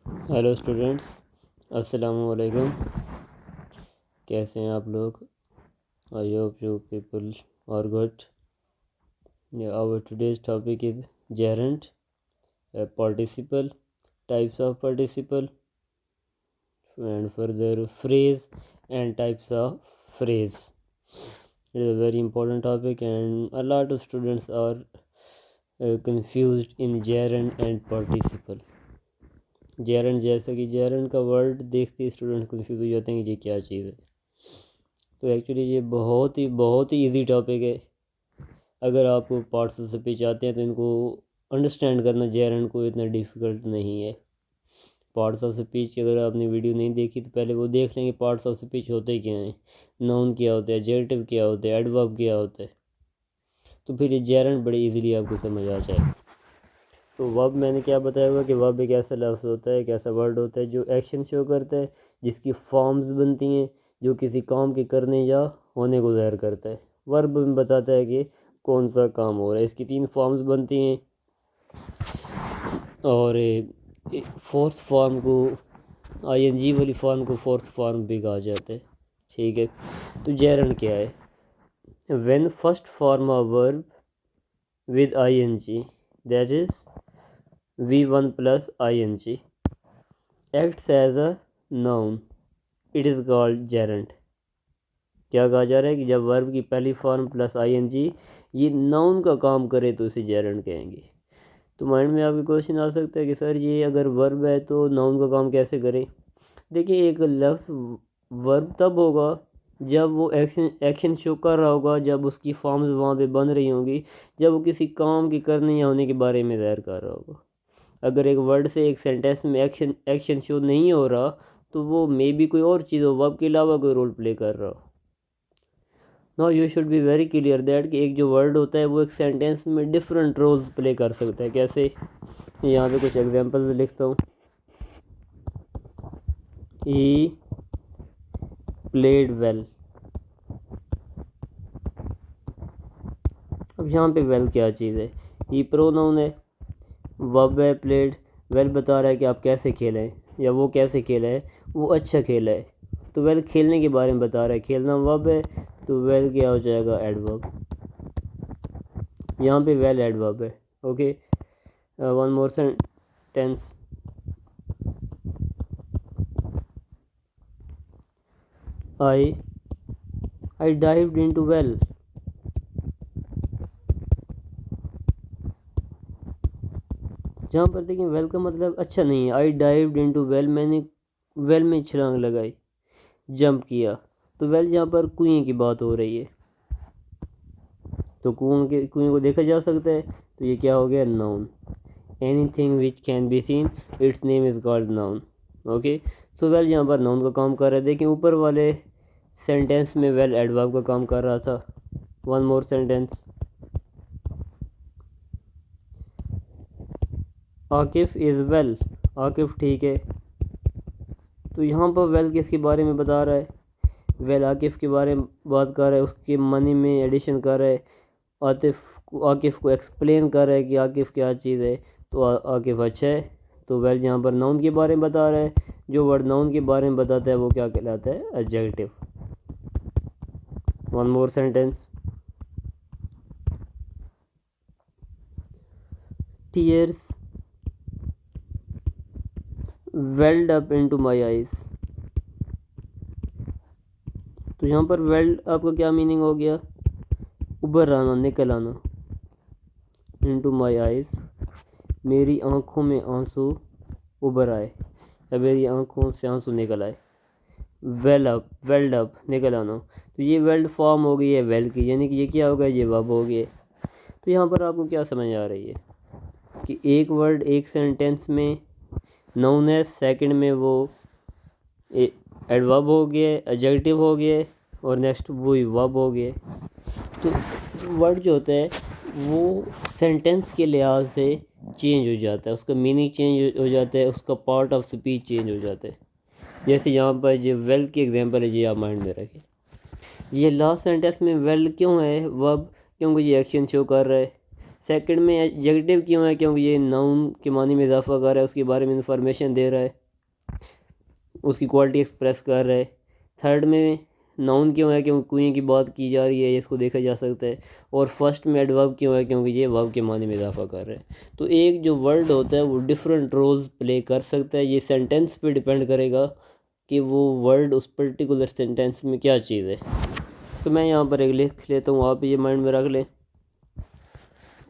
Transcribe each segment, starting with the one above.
Hello students, अस्सलाम वालेकुम। कैसे हैं आप लोग? I hope you people are good. Our today's topic is gerund, participle, types of participle, and further phrase and types of phrase. It is a very important topic and a lot of students are confused in gerund and participle. Gerund, जैसा कि gerund का word देखते ही students confuse हो जाते हैं कि ये क्या चीज़ है। तो एक्चुअली ये बहुत ही इजी टॉपिक है। अगर आप पार्ट्स ऑफ स्पीच आते हैं तो इनको अंडरस्टैंड करना जेरंड को इतना डिफ़िकल्ट नहीं है। पार्ट्स ऑफ स्पीच की अगर आपने वीडियो नहीं देखी तो पहले वो देख लेंगे पार्ट्स ऑफ स्पीच होते क्या हैं, नाउन क्या होता है, एडजेक्टिव क्या होता है, एडवर्ब क्या होता है, तो फिर ये जेरंड बड़े इजीली आपको समझ आ जाएगा। तो वर्ब मैंने क्या बताया हुआ कि वर्ब एक ऐसा लफ्ज़ होता है, एक ऐसा वर्ड होता है जो एक्शन शो करता है, जिसकी फॉर्म्स बनती हैं, जो किसी काम के करने या होने को ज़ाहिर करता है। वर्ब में बताता है कि कौन सा काम हो रहा है। इसकी 3 फॉर्म्स बनती हैं और फोर्थ फॉर्म को आईएनजी वाली फॉर्म को फोर्थ फॉर्म भी कहा जाता है। ठीक है, तो जेरंड क्या है? When first form of verb with ING, that is V1 plus ing acts as a noun, it is called gerund। क्या कहा जा रहा है कि जब वर्ब की पहली फॉर्म प्लस ing ये नाउन का काम करे तो उसे जेरंड कहेंगे। तो माइंड में आपके क्वेश्चन आ सकता है कि सर ये अगर वर्ब है तो नाउन का काम कैसे करे? देखिए, एक लफ्ज़ वर्ब तब होगा जब वो एक्शन शो कर रहा होगा, जब उसकी फॉर्म्स वहाँ पे बन रही होंगी, जब वो किसी काम के करने या होने के बारे में ज़ाहिर कर रहा होगा। अगर एक वर्ड से एक सेंटेंस में एक्शन शो नहीं हो रहा तो वो मे बी कोई और चीज़ हो, वर्ब के अलावा कोई रोल प्ले कर रहा हो। Now you should be very clear that कि एक जो वर्ड होता है वो एक सेंटेंस में डिफरेंट रोल्स प्ले कर सकता है। कैसे? यहाँ पे कुछ एग्जांपल्स लिखता हूँ। He played well. अब यहाँ पे वेल क्या चीज़ है? ही प्रोनाउन है, वर्ब है प्लेड, वेल बता रहा है कि आप कैसे खेले हैं या वो कैसे खेला है, वो अच्छा खेला है। तो वेल खेलने के बारे में बता रहा है, खेलना वर्ब है तो वेल क्या हो जाएगा? एडवर्ब। यहाँ पे वेल एडवर्ब है। Okay, one more sentence. I dived into well. जहाँ पर देखिए वेल का मतलब अच्छा नहीं है। आई डाइव्ड इनटू वेल, मैंने वेल में छलांग लगाई, जंप किया। तो वेल यहाँ पर कुएं की बात हो रही है, तो कुएं को देखा जा सकता है, तो ये क्या हो गया? Noun. Anything which can be scene, it's name is called noun. Okay, so well यहाँ पर नाउन का काम कर रहा है। देखिए ऊपर वाले सेंटेंस में वेल एडवर्ब का काम कर रहा था। One more sentence. Akif is well, Akif ठीक है। तो यहाँ पर वेल किसके बारे में बता रहा है? वेल आकिफ के बारे में बात कर रहा है, उसके मनी में एडिशन कर रहा है, आकिफ को एक्सप्लेन कर रहा है कि आकिफ क्या चीज़ है, तो आकिफ अच्छा है। तो वेल यहाँ पर नाउन के बारे में बता रहा है। जो वर्ड नाउन के बारे में बताता है वो क्या कहलाता है? Adjective. One more sentence. Tears weld up into my eyes. तो यहाँ पर वेल्ड आपका क्या मीनिंग हो गया? उभर आना, निकल आना। इनटू माय आईज, मेरी आंखों में आंसू उभर आए या मेरी आंखों से आंसू निकल आए। वेल्ड अप निकल आना, तो ये वेल्ड फॉर्म हो गई है वेल की, यानी कि ये क्या हो गया? ये वर्ब हो गया। तो यहाँ पर आपको क्या समझ आ रही है कि एक वर्ड एक सेंटेंस में नाउन है, सेकंड में वो एडवर्ब हो गया, एडजेक्टिव हो गया, और नेक्स्ट वही वर्ब हो गया। तो वर्ड जो होता है वो सेंटेंस के लिहाज से चेंज हो जाता है, उसका मीनिंग चेंज हो जाता है, उसका पार्ट ऑफ स्पीच चेंज हो जाता है। जैसे यहाँ पर जो वेल की एग्जांपल है, ये आप माइंड में रखें। ये लास्ट सेंटेंस में वेल क्यों है? वर्ब, क्योंकि ये एक्शन शो कर रहा है। सेकंड में एडजेक्टिव क्यों है, क्योंकि ये नाउन के मानी में इजाफा कर रहा है, उसके बारे में इंफॉर्मेशन दे रहा है, उसकी क्वालिटी एक्सप्रेस कर रहा है। थर्ड में नाउन क्यों है, क्योंकि कुएँ की बात की जा रही है, इसको देखा जा सकता है। और फर्स्ट में एडवर्ब क्यों है, क्योंकि ये वर्ब के मानी में इजाफा कर रहा है। तो एक जो वर्ड होता है वो डिफरेंट रोल्स प्ले कर सकता है। ये सेंटेंस पे डिपेंड करेगा कि वो वर्ड उस पर्टिकुलर सेंटेंस में क्या चीज़ है। तो मैं यहाँ पर एक लिख लेता हूँ, आप ये माइंड में रख लें,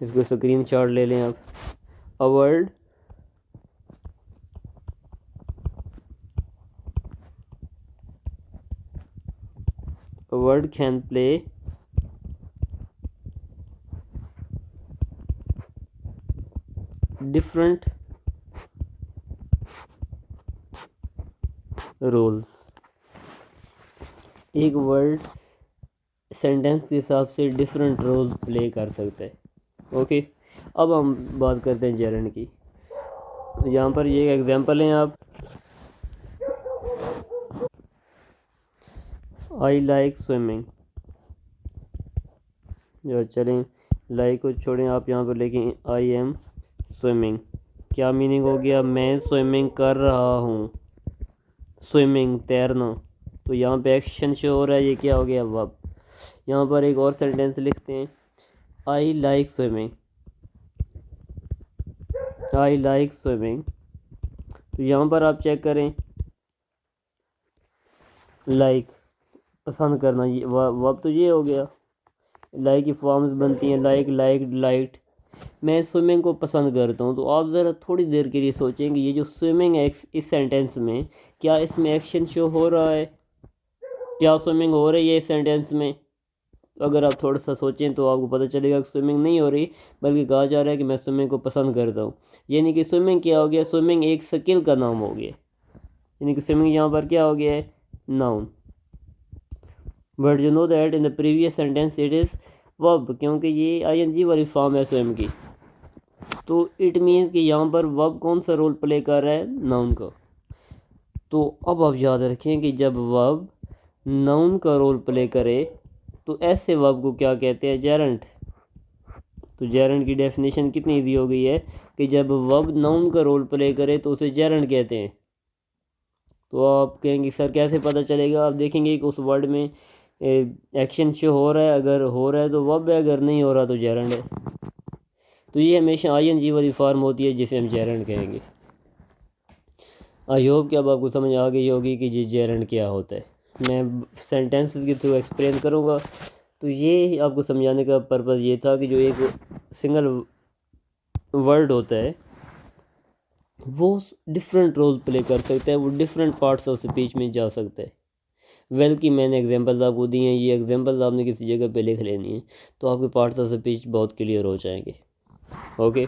इसको स्क्रीन शॉट ले लें आप। A word can play different roles. एक वर्ड सेंटेंस के हिसाब से डिफरेंट रोल्स प्ले कर सकता है। ओके, अब हम बात करते हैं जेरेंड की। यहाँ पर ये एग्जांपल हैं आप। आई लाइक स्विमिंग, जो चलें लाइक को छोड़ें, आप यहाँ पर लेकिन आई एम स्विमिंग, क्या मीनिंग हो गया, मैं स्विमिंग कर रहा हूँ। स्विमिंग तैरना, तो यहाँ पे एक्शन शो हो रहा है, ये क्या हो गया वर्ब। यहाँ पर एक और सेंटेंस लिखते हैं, I like swimming, I like swimming. तो यहाँ पर आप चेक करें, लाइक पसंद करना, ये वर्ब तो ये हो गया। लाइक की फॉर्म्स बनती हैं लाइक, लाइक, लाइट। मैं स्विमिंग को पसंद करता हूँ। तो आप ज़रा थोड़ी देर के लिए सोचेंगे, ये जो स्विमिंग है इस सेंटेंस में, क्या इसमें एक्शन शो हो रहा है, क्या स्विमिंग हो रही है इस सेंटेंस में। अगर आप थोड़ा सा सोचें तो आपको पता चलेगा कि स्विमिंग नहीं हो रही, बल्कि कहा जा रहा है कि मैं स्विमिंग को पसंद करता हूँ। यानी कि स्विमिंग क्या हो गया, स्विमिंग एक स्किल का नाम हो गया। यानी कि स्विमिंग यहाँ पर क्या हो गया है, noun. But you know that in the previous sentence it is verb, क्योंकि ये आईएनजी वाली फॉर्म है स्विम की। तो इट मीन्स कि यहाँ पर वर्ब कौन सा रोल प्ले कर रहा है, नाउन का। तो अब आप याद रखें कि जब वर्ब नाउन का रोल प्ले करे तो ऐसे वर्ब को क्या कहते हैं, जेरेंट। तो जेरेंट की डेफिनेशन कितनी इजी हो गई है कि जब वर्ब नाउन का रोल प्ले करे तो उसे जेरेंट कहते हैं। तो आप कहेंगे सर कैसे पता चलेगा, आप देखेंगे कि उस वर्ड में एक्शन शो हो रहा है, अगर हो रहा है तो वर्ब है, अगर नहीं हो रहा तो जेरेंट है। तो ये हमेशा आईएनजी वाली फॉर्म होती है जिसे हम जेरेंट कहेंगे। आई होप कि अब आपको समझ आ गई होगी कि जी जेरेंट क्या होता है। मैं सेंटेंसेस के थ्रू एक्सप्लेन करूँगा। तो ये आपको समझाने का पर्पज़ ये था कि जो एक सिंगल वर्ड होता है वो डिफरेंट रोल प्ले कर सकता है, वो डिफरेंट पार्ट्स ऑफ स्पीच में जा सकता है। वेल की मैंने एग्जांपल्स आपको दी हैं, ये एग्जांपल्स आपने किसी जगह पे लिख लेनी है तो आपके पार्ट्स ऑफ स्पीच बहुत क्लियर हो जाएंगे। ओके,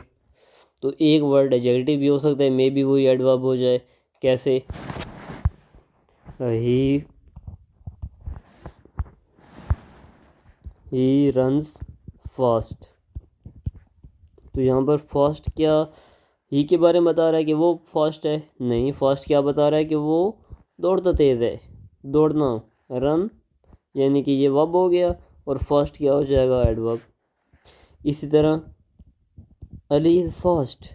तो एक वर्ड एडजेक्टिव भी हो सकता है, मे बी वही एडवर्ब हो जाए। कैसे, ही रन्स फास्ट। तो यहाँ पर फास्ट क्या ही के बारे में बता रहा है कि वो फास्ट है, नहीं, फास्ट क्या बता रहा है कि वो दौड़ता तेज़ है, दौड़ना, रन, यानी कि ये वर्ब हो गया, और फास्ट क्या हो जाएगा, एडवर्ब। इसी तरह अली इज़ फास्ट,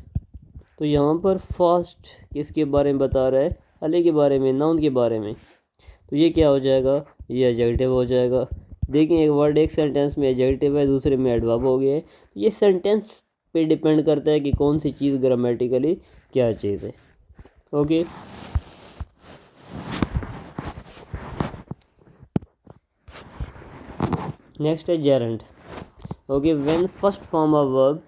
तो यहाँ पर फास्ट किसके बारे में बता रहा है, अली के बारे में, नाउन के बारे में। तो ये क्या हो जाएगा, ये एडजेक्टिव हो जाएगा। देखिए एक वर्ड एक सेंटेंस में एडजेक्टिव है, दूसरे में एडवर्ब हो गया है। ये सेंटेंस पे डिपेंड करता है कि कौन सी चीज़ ग्रामेटिकली क्या चीज़ है। ओके, नेक्स्ट है Geraint. Okay, when first form of verb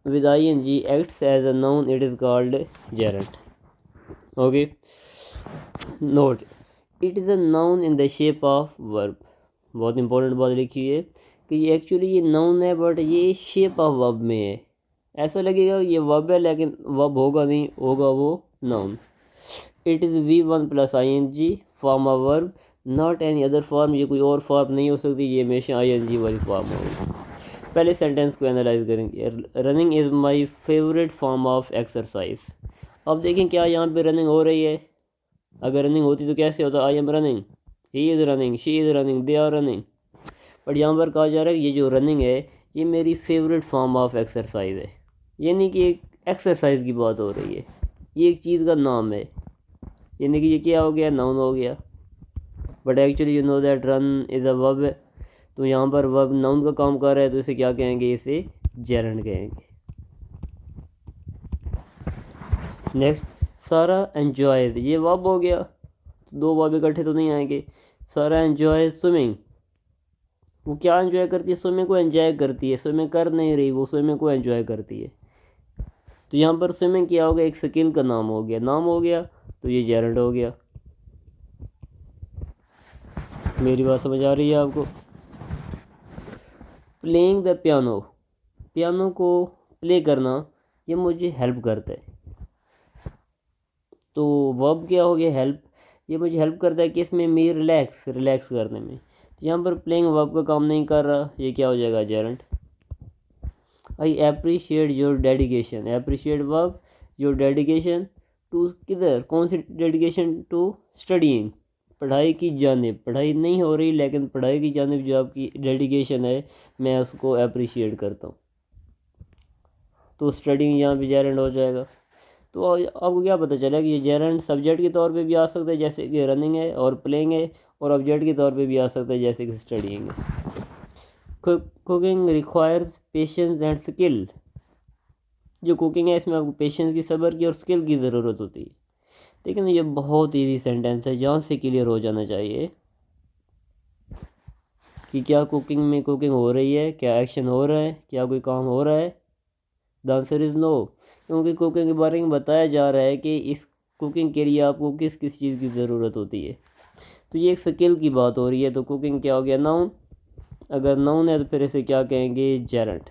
with ing acts as a noun it is called gerund. Okay, note it is a noun in the shape of verb. बहुत important बात लिखी है कि ये actually ये noun है but ये shape of verb में है। ऐसा लगेगा ये वर्ब है लेकिन वर्ब होगा नहीं, होगा वो noun. It is V1 plus ing form of verb, not any other form. ये कोई और फॉर्म नहीं हो सकती, ये हमेशा ing वाली फॉर्म होगी। पहले सेंटेंस को एनालाइज करेंगे। Running is my favourite form of exercise. अब देखें क्या यहाँ पे रनिंग हो रही है, अगर रनिंग होती तो कैसे होता, I am running, he is running, she is running, they are running. But यहाँ पर कहा जा रहा है कि ये जो रनिंग है ये मेरी फेवरेट फॉर्म ऑफ एक्सरसाइज है, यानी कि एक एक्सरसाइज की बात हो रही है, ये एक चीज़ का नाम है, यानी कि ये क्या हो गया, नाउन हो गया। But actually you know that run is a verb है, तो यहाँ पर वर्ब नाउन का काम कर रहा है, तो इसे क्या कहेंगे, इसे जेरंड कहेंगे। नेक्स्ट, सारा एन्जॉयज, ये वर्ब हो गया, दो वर्ब इकट्ठे तो नहीं आएंगे। सारा एन्जॉय स्विमिंग, वो क्या एंजॉय करती है, स्विमिंग को एंजॉय करती है, स्विमिंग कर नहीं रही, वो स्विमिंग को एंजॉय करती है। तो यहाँ पर स्विमिंग क्या हो गया, एक स्किल का नाम हो गया, नाम हो गया, तो ये जेरंड हो गया। मेरी बात समझ आ रही है आपको? प्लेइंग द पियानो, पियानो को प्ले करना ये मुझे हेल्प करता है, तो वर्ब क्या हो गया, हेल्प, ये मुझे हेल्प करता है कि इसमें मैं रिलैक्स करने में। तो यहाँ पर प्लेइंग वर्ब का काम नहीं कर रहा, ये क्या हो जाएगा, gerund. I appreciate your dedication, appreciate verb, your dedication to, किधर, कौन सी डेडिकेशन, टू स्टडीइंग, पढ़ाई की जानिब, पढ़ाई नहीं हो रही लेकिन पढ़ाई की जानिब जो आपकी डेडिकेशन है मैं उसको अप्रिशिएट करता हूँ, तो स्टडीइंग यहाँ पे जेरंड हो जाएगा। तो आपको क्या पता चला कि ये जेरंड सब्जेक्ट के तौर पे भी आ सकता है जैसे कि रनिंग है और प्लेइंग है, और ऑब्जेक्ट के तौर पे भी आ सकता है जैसे कि स्टडीइंग है। Cooking requires patience and skill, जो कुकिंग है इसमें आपको पेशेंस की, सब्र की और स्किल की ज़रूरत होती है। लेकिन ये बहुत ईजी सेंटेंस है, जहाँ से क्लियर हो जाना चाहिए कि क्या कुकिंग में कुकिंग हो रही है, क्या एक्शन हो रहा है, क्या कोई काम हो रहा है। द आंसर इज़ नो, क्योंकि कुकिंग के बारे में बताया जा रहा है कि इस कुकिंग के लिए आपको किस किस चीज़ की ज़रूरत होती है। तो ये एक स्किल की बात हो रही है, तो कुकिंग क्या हो गया, नाउन। अगर नाउन है तो फिर इसे क्या कहेंगे, जेरंड,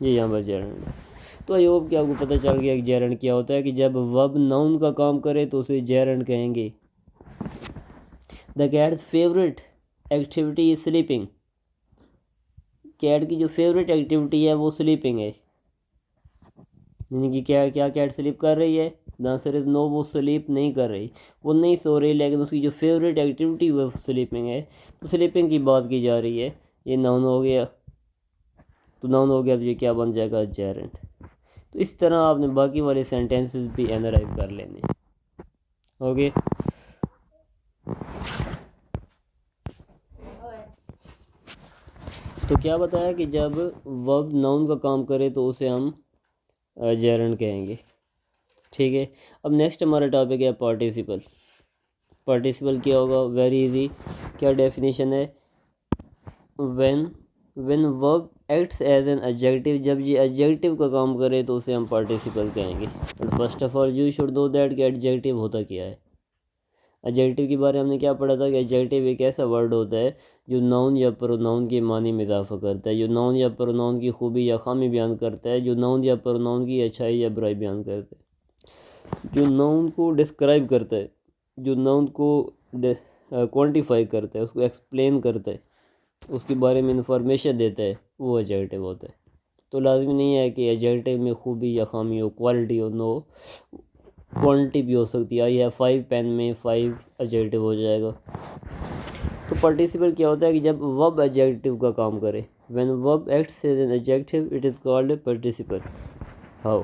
ये यहाँ पर जेरंड है। तो आई होप कि आपको पता चल गया कि जेरंड क्या होता है, कि जब वर्ब नाउन का काम करे तो उसे जेरंड कहेंगे। The cat's favourite activity is sleeping, cat की जो फेवरेट एक्टिविटी है वो स्लीपिंग है, यानी कि क्या क्या कैट स्लीप कर रही है, द आंसर इज नो, वो स्लीप नहीं कर रही, वो नहीं सो रही, लेकिन उसकी जो फेवरेट एक्टिविटी वो स्लीपिंग है, तो स्लीपिंग की बात की जा रही है, ये नाउन हो गया। तो नाउन हो गया तो ये क्या बन जाएगा, जेरंड। तो इस तरह आपने बाकी वाले सेंटेंसेस भी एनालाइज कर लेने, ओके। तो क्या बताया कि जब वर्ब नाउन का काम करे तो उसे हम जेरंड कहेंगे, ठीक है। अब नेक्स्ट हमारा टॉपिक है पार्टिसिपल। पार्टिसिपल क्या होगा, वेरी इजी, क्या डेफिनेशन है, when verb acts as an adjective, जब ये एडजेक्टिव का काम करे तो उसे हम पार्टिसिपल कहेंगे। But first of all you should know that कि एडजेक्टिव होता क्या है। एडजेक्टिव के बारे में हमने क्या पढ़ा था कि एडजेक्टिव एक ऐसा वर्ड होता है जो नाउन या प्रोनाउन के मानी में इजाफा करता है, जो नाउन या प्रोनाउन की खूबी या खामी बयान करता है, जो नाउन या प्रोनाउन की अच्छाई या बुराई बयान करता है, जो नाउन को डिस्क्राइब करता है, जो नाउन को क्वांटिफाई करता है, उसको एक्सप्लेन करता है, उसके बारे में इंफॉर्मेशन देता है, वो एडजेक्टिव होता है। तो लाजमी नहीं है कि एडजेक्टिव में खूबी या खामी हो, क्वालिटी हो, नो, क्वांटिटी भी हो सकती है। आई हैव 5 पेन में 5 एडजेक्टिव हो जाएगा। तो पार्टिसिपल क्या होता है कि जब वर्ब एडजेक्टिव का काम करे, when verb acts as an adjective it is called participle. How,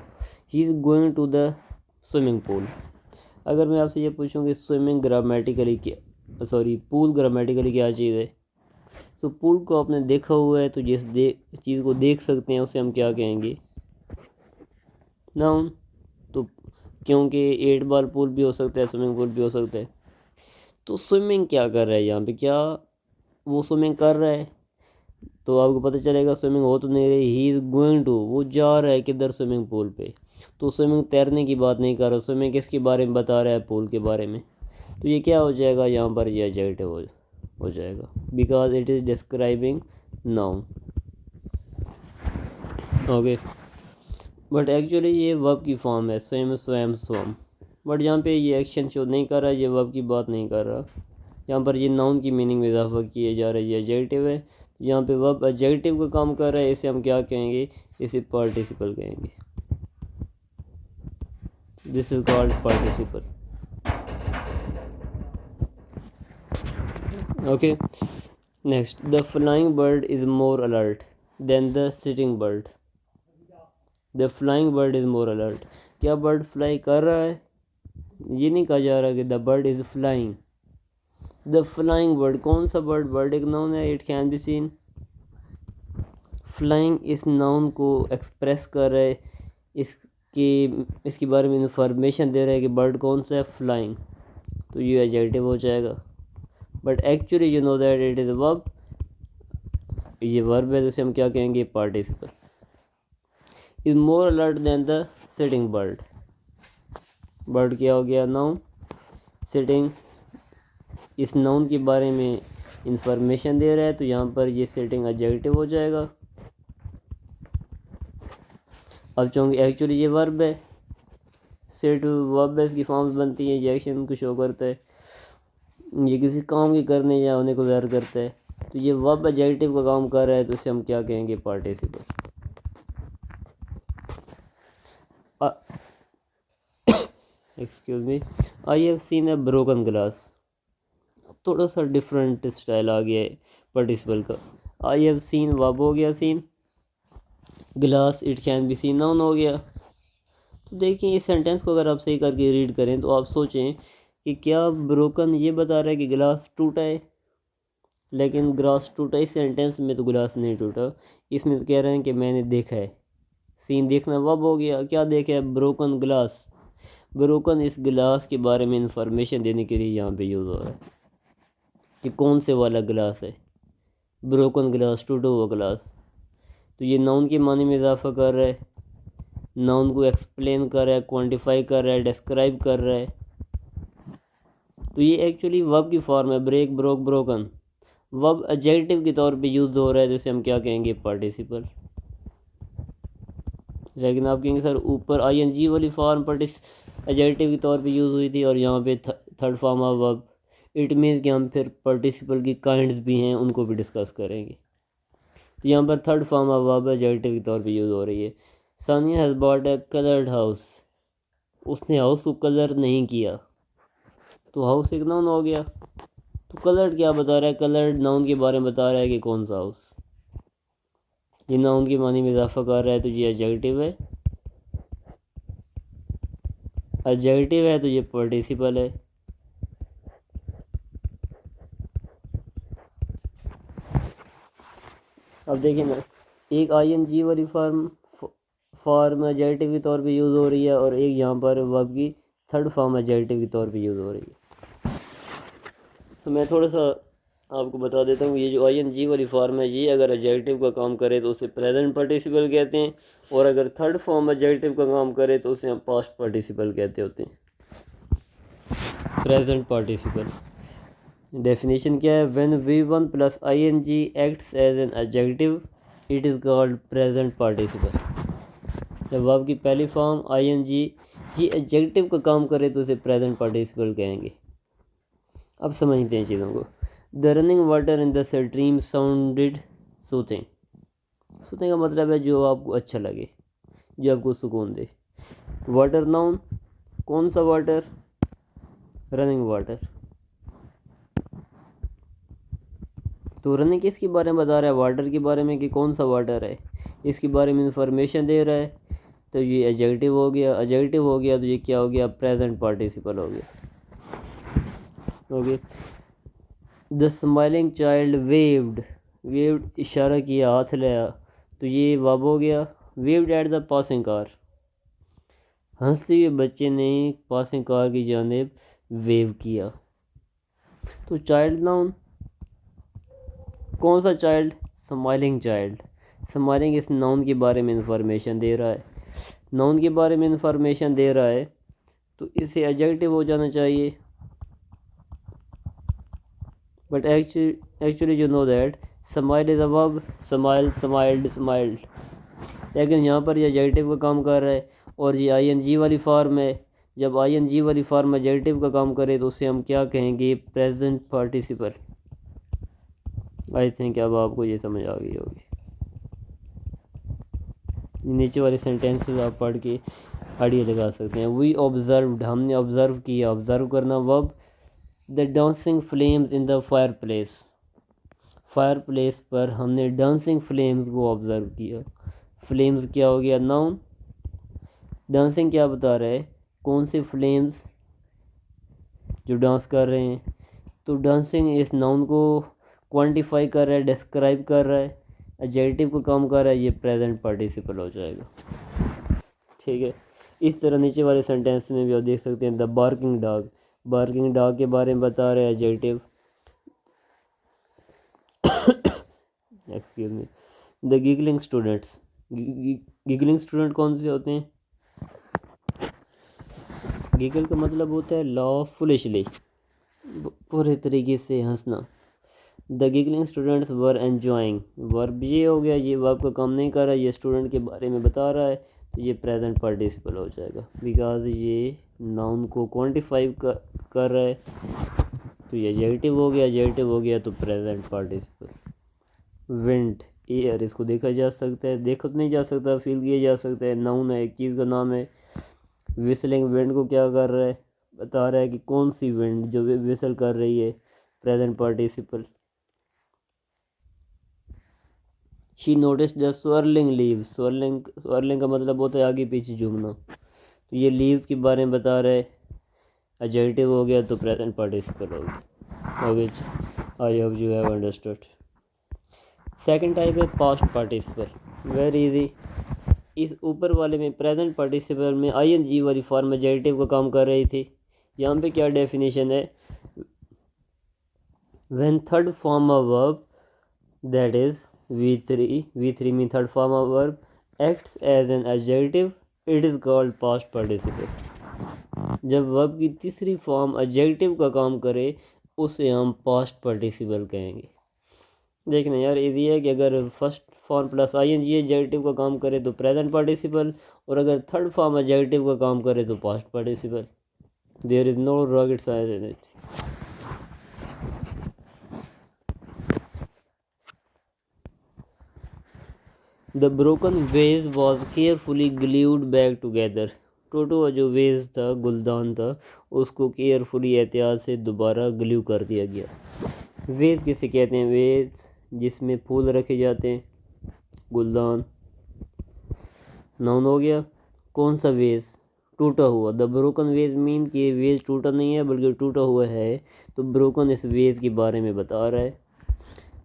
he is going to the swimming pool. अगर मैं आपसे ये पूछूं कि स्विमिंग ग्रामेटिकली क्या, सॉरी पूल ग्रामेटिकली क्या चीज़ है, तो पूल को आपने देखा हुआ है, तो जिस चीज़ को देख सकते हैं उसे हम क्या कहेंगे, नाउन। तो क्योंकि 8 बॉल पूल भी हो सकता है, स्विमिंग पूल भी हो सकता है। तो स्विमिंग क्या कर रहा है यहाँ पे, क्या वो स्विमिंग कर रहा है, तो आपको पता चलेगा स्विमिंग हो तो नहीं रही, ही इज़ गोइंग टू, वो जा रहा है किधर, स्विमिंग पूल पे। तो स्विमिंग तैरने की बात नहीं कर रहा, स्विमिंग किसके बारे में बता रहा है, पूल के बारे में। तो ये क्या हो जाएगा, यहाँ पर ये एडजेक्टिव हो जाएगा, because it is describing noun, okay. But actually ये वर्ब की फॉर्म है, स्वयं स्वयं स्वम। बट यहाँ पे ये एक्शन शो नहीं कर रहा है, ये वर्ब की बात नहीं कर रहा, यहाँ पर ये नाउन की मीनिंग में इजाफा किए जा रहा है, ये एडजेक्टिव है, यहाँ पे वर्ब एडजेक्टिव का काम कर रहा है, इसे हम क्या कहेंगे, इसे पार्टिसिपल कहेंगे। This is called participle, okay. Next, the flying bird is more alert than the sitting bird. The flying bird is more alert, क्या बर्ड फ्लाई कर रहा है? ये नहीं कहा जा रहा कि the bird is flying. The flying bird, कौन सा बर्ड? बर्ड एक नाउन है, it can be seen. Flying इस नाउन को एक्सप्रेस कर रहा है, इसके बारे में इंफॉर्मेशन दे रहा है कि बर्ड कौन सा है, फ्लाइंग, तो ये एडजेक्टिव हो जाएगा। But actually you know that it is verb, ये वर्ब है, तो इसे हम क्या कहेंगे, participle. Is more alert than the sitting bird, bird क्या हो गया, नाउन। सिटिंग इस नाउन के बारे में इंफॉर्मेशन दे रहा है, तो यहाँ पर ये सिटिंग एडजेक्टिव हो जाएगा। अब चूँकि एक्चुअली ये वर्ब है, सिट वर्ब है, इसकी फॉर्म्स बनती हैं, ये एक्शन को शो करता है, ये किसी काम के करने या होने को ज़ाहिर करता है, तो ये वर्ब एडजेक्टिव का काम कर रहा है, तो इसे हम क्या कहेंगे, participle. Excuse me, I have seen a broken glass. थोड़ा सा डिफरेंट स्टाइल आ गया है पार्टिसिपल का। आई हैव सीन वर्ब हो गया, seen, glass it can be seen noun हो गया। तो देखिए इस सेंटेंस को अगर आप सही करके रीड करें तो आप सोचें कि क्या ब्रोकन ये बता रहा है कि गिलास टूटा है, लेकिन ग्लास टूटा, इस सेंटेंस में तो गिलास नहीं टूटा, इसमें तो कह रहे हैं कि मैंने देखा है। सीन देखना वर्ब हो गया, क्या देखा है, ब्रोकन ग्लास। ब्रोकन इस गिलास के बारे में इंफॉर्मेशन देने के लिए यहाँ पे यूज़ हो रहा है कि कौन से वाला गिलास है, ब्रोकन गिलास, टूटा हुआ गिलास। तो ये नाउन के माने में इजाफा कर रहा है, नाउन को एक्सप्लेन कर रहा है, क्वांटिफाई कर रहा है, डिस्क्राइब कर रहा है। तो ये एक्चुअली वर्ब की फॉर्म है, break, broke, broken. Verb adjective के तौर पे यूज़ हो रहा है, जैसे हम क्या कहेंगे, पार्टिसिपल। लेकिन आप कहेंगे सर ऊपर आईएनजी वाली फॉर्म एडजेक्टिव के तौर पे यूज़ हुई थी और यहाँ पे third form of verb. It means कि हम फिर पार्टिसिपल की काइंड्स भी हैं, उनको भी डिस्कस करेंगे। तो यहाँ पर third form of verb adjective के तौर पे यूज़ हो रही है। Sania has bought a coloured house, उसने हाउस को कलर नहीं किया, तो हाउस एक नाउन हो गया। तो कलर्ड क्या बता रहा है, कलर्ड नाउन के बारे में बता रहा है कि कौन सा हाउस, ये नाउन के मानी में इजाफा कर रहा है, तो ये एडजेक्टिव है। एडजेक्टिव है तो ये पार्टिसिपल है। अब देखिए ना, एक आईएनजी वाली फॉर्म एडजेक्टिव के तौर पे यूज़ हो रही है और एक यहाँ पर वर्ब की थर्ड फॉर्म एडजेक्टिव के तौर पे यूज़ हो रही है। तो मैं थोड़ा सा आपको बता देता हूँ, ये जो आईएनजी वाली फॉर्म है, ये अगर एडजेक्टिव का काम करे तो उसे प्रेजेंट पार्टिसिपल कहते हैं, और अगर थर्ड फॉर्म एडजेक्टिव का काम करे तो उसे हम पास्ट पार्टिसिपल कहते होते हैं, प्रेजेंट पार्टिसिपल। डेफिनेशन क्या है, when V1 plus ing acts as an adjective it is called present participle. जब वर्ब की पहली फॉर्म ing ये एडजेक्टिव का काम करे तो उसे प्रेजेंट पार्टिसिपल कहेंगे। अब समझते हैं चीज़ों को। The running water in the stream sounded soothing. Soothing का मतलब है जो आपको अच्छा लगे, जो आपको सुकून दे। वाटर नाउन, कौन सा वाटर, रनिंग वाटर। तो रनिंग किसके बारे में बता रहा है, वाटर के बारे में, कि कौन सा वाटर है, इसके बारे में इंफॉर्मेशन दे रहा है, तो ये एडजेक्टिव हो गया। एडजेक्टिव हो गया तो ये क्या हो गया, प्रेजेंट पार्टिसिपल हो गया। Okay, the smiling child waived, waived इशारा किया, हाथ लाया, तो ये वर्ब हो गया। Waived at the passing car, हंसते हुए बच्चे ने पासिंग कार की जानिब वेव किया। तो चाइल्ड नाउन, कौन सा चाइल्ड, स्माइलिंग चाइल्ड। स्माइलिंग इस नाउन के बारे में इंफॉर्मेशन दे रहा है, नाउन के बारे में इंफॉर्मेशन दे रहा है, तो इसे एडजेक्टिव हो जाना चाहिए। But actually you know that smile is a verb, smile, smiled, smiled, लेकिन यहाँ पर ये एडजेक्टिव का काम कर रहा है और ये आईएनजी वाली फॉर्म है। जब आईएनजी वाली फॉर्म एडजेक्टिव का काम करे तो उसे हम क्या कहेंगे, प्रेजेंट पार्टिसिपल। आई थिंक अब आपको ये समझ आ गई होगी। नीचे वाले सेंटेंसेस आप पढ़ के आइडिया लगा सकते हैं। वी ऑब्जर्व्ड, हमने ऑब्जर्व किया, ऑब्जर्व करना verb. The dancing flames in the fire place, fire place पर हमने डांसिंग फ्लेम्स को ऑब्जर्व किया। फ्लेम्स क्या हो गया, नाउन। डांसिंग क्या बता रहा है, कौन से फ्लेम्स जो डांस कर रहे हैं। तो डांसिंग इस नाउन को क्वांटिफाई कर रहा है, डिस्क्राइब कर रहा है, एडजेक्टिव को काम कर रहा है, ये प्रेजेंट पार्टिसिपल हो जाएगा। ठीक है, इस तरह नीचे वाले सेंटेंस में भी आप देख सकते हैं, the barking dog, barking dog के बारे में बता रहे हैं adjective. Excuse me. The giggling students, giggling student कौन से होते हैं। गिगल का मतलब होता है लाफ फुलिशली, पूरे तरीके से हंसना। The giggling students were enjoying, verb ये हो गया, ये वर्ब का काम नहीं कर रहा है, ये स्टूडेंट के बारे में बता रहा है, तो ये प्रेजेंट पार्टिसिपल हो जाएगा, बिकॉज ये नाउन को क्वांटिफाई कर रहा है, तो ये एडजेक्टिव हो गया, एडजेक्टिव हो गया तो प्रेजेंट पार्टिसिपल। विंड, एयर, इसको देखा जा सकता है, देखा तो नहीं जा सकता, फील किया जा सकता है, नाउन है, एक चीज़ का नाम है। विसलिंग, विंड को क्या कर रहा है, बता रहा है कि कौन सी विंड जो विसल कर रही है, present participle. She notice the swirling leave, swirling का मतलब होता है आगे पीछे झूमना, तो ये लीव्स के बारे में बता रहा है, एडजेक्टिव हो गया तो प्रेजेंट पार्टिसिपल हो गया। Okay, I hope you have understood. Second type है पास्ट पार्टिसिपल, वेरी इजी। इस ऊपर वाले में प्रेजेंट पार्टिसिपल में आईएनजी वाली फॉर्म एडजेक्टिव का काम कर रही थी। यहाँ पे क्या डेफिनेशन है, when third form of verb that is V3 mean third form of verb acts as an adjective, it is called past participle। जब वर्ब की तीसरी फॉर्म एडजेक्टिव का काम करे उसे हम पास्ट पार्टिसिपल कहेंगे। देखना यार इजी है कि अगर first form plus ING adjective का काम करे तो प्रेजेंट पार्टिसिपल, और अगर थर्ड फॉर्म एडजेक्टिव का काम करे तो past participle. There is no rocket science in it. The broken vase was carefully glued back together, टोटो जो वेज था, गुलदान था, उसको केयरफुली एहतियात से दोबारा ग्लू कर दिया गया। वेज किसे कहते हैं, वेज जिसमें फूल रखे जाते हैं, गुलदान, नाउन हो गया। कौन सा वेज, टूटा हुआ। द ब्रोकन वेज मीन कि वेज टूटा नहीं है बल्कि टूटा हुआ है, तो ब्रोकन इस वेज के बारे में बता रहा है,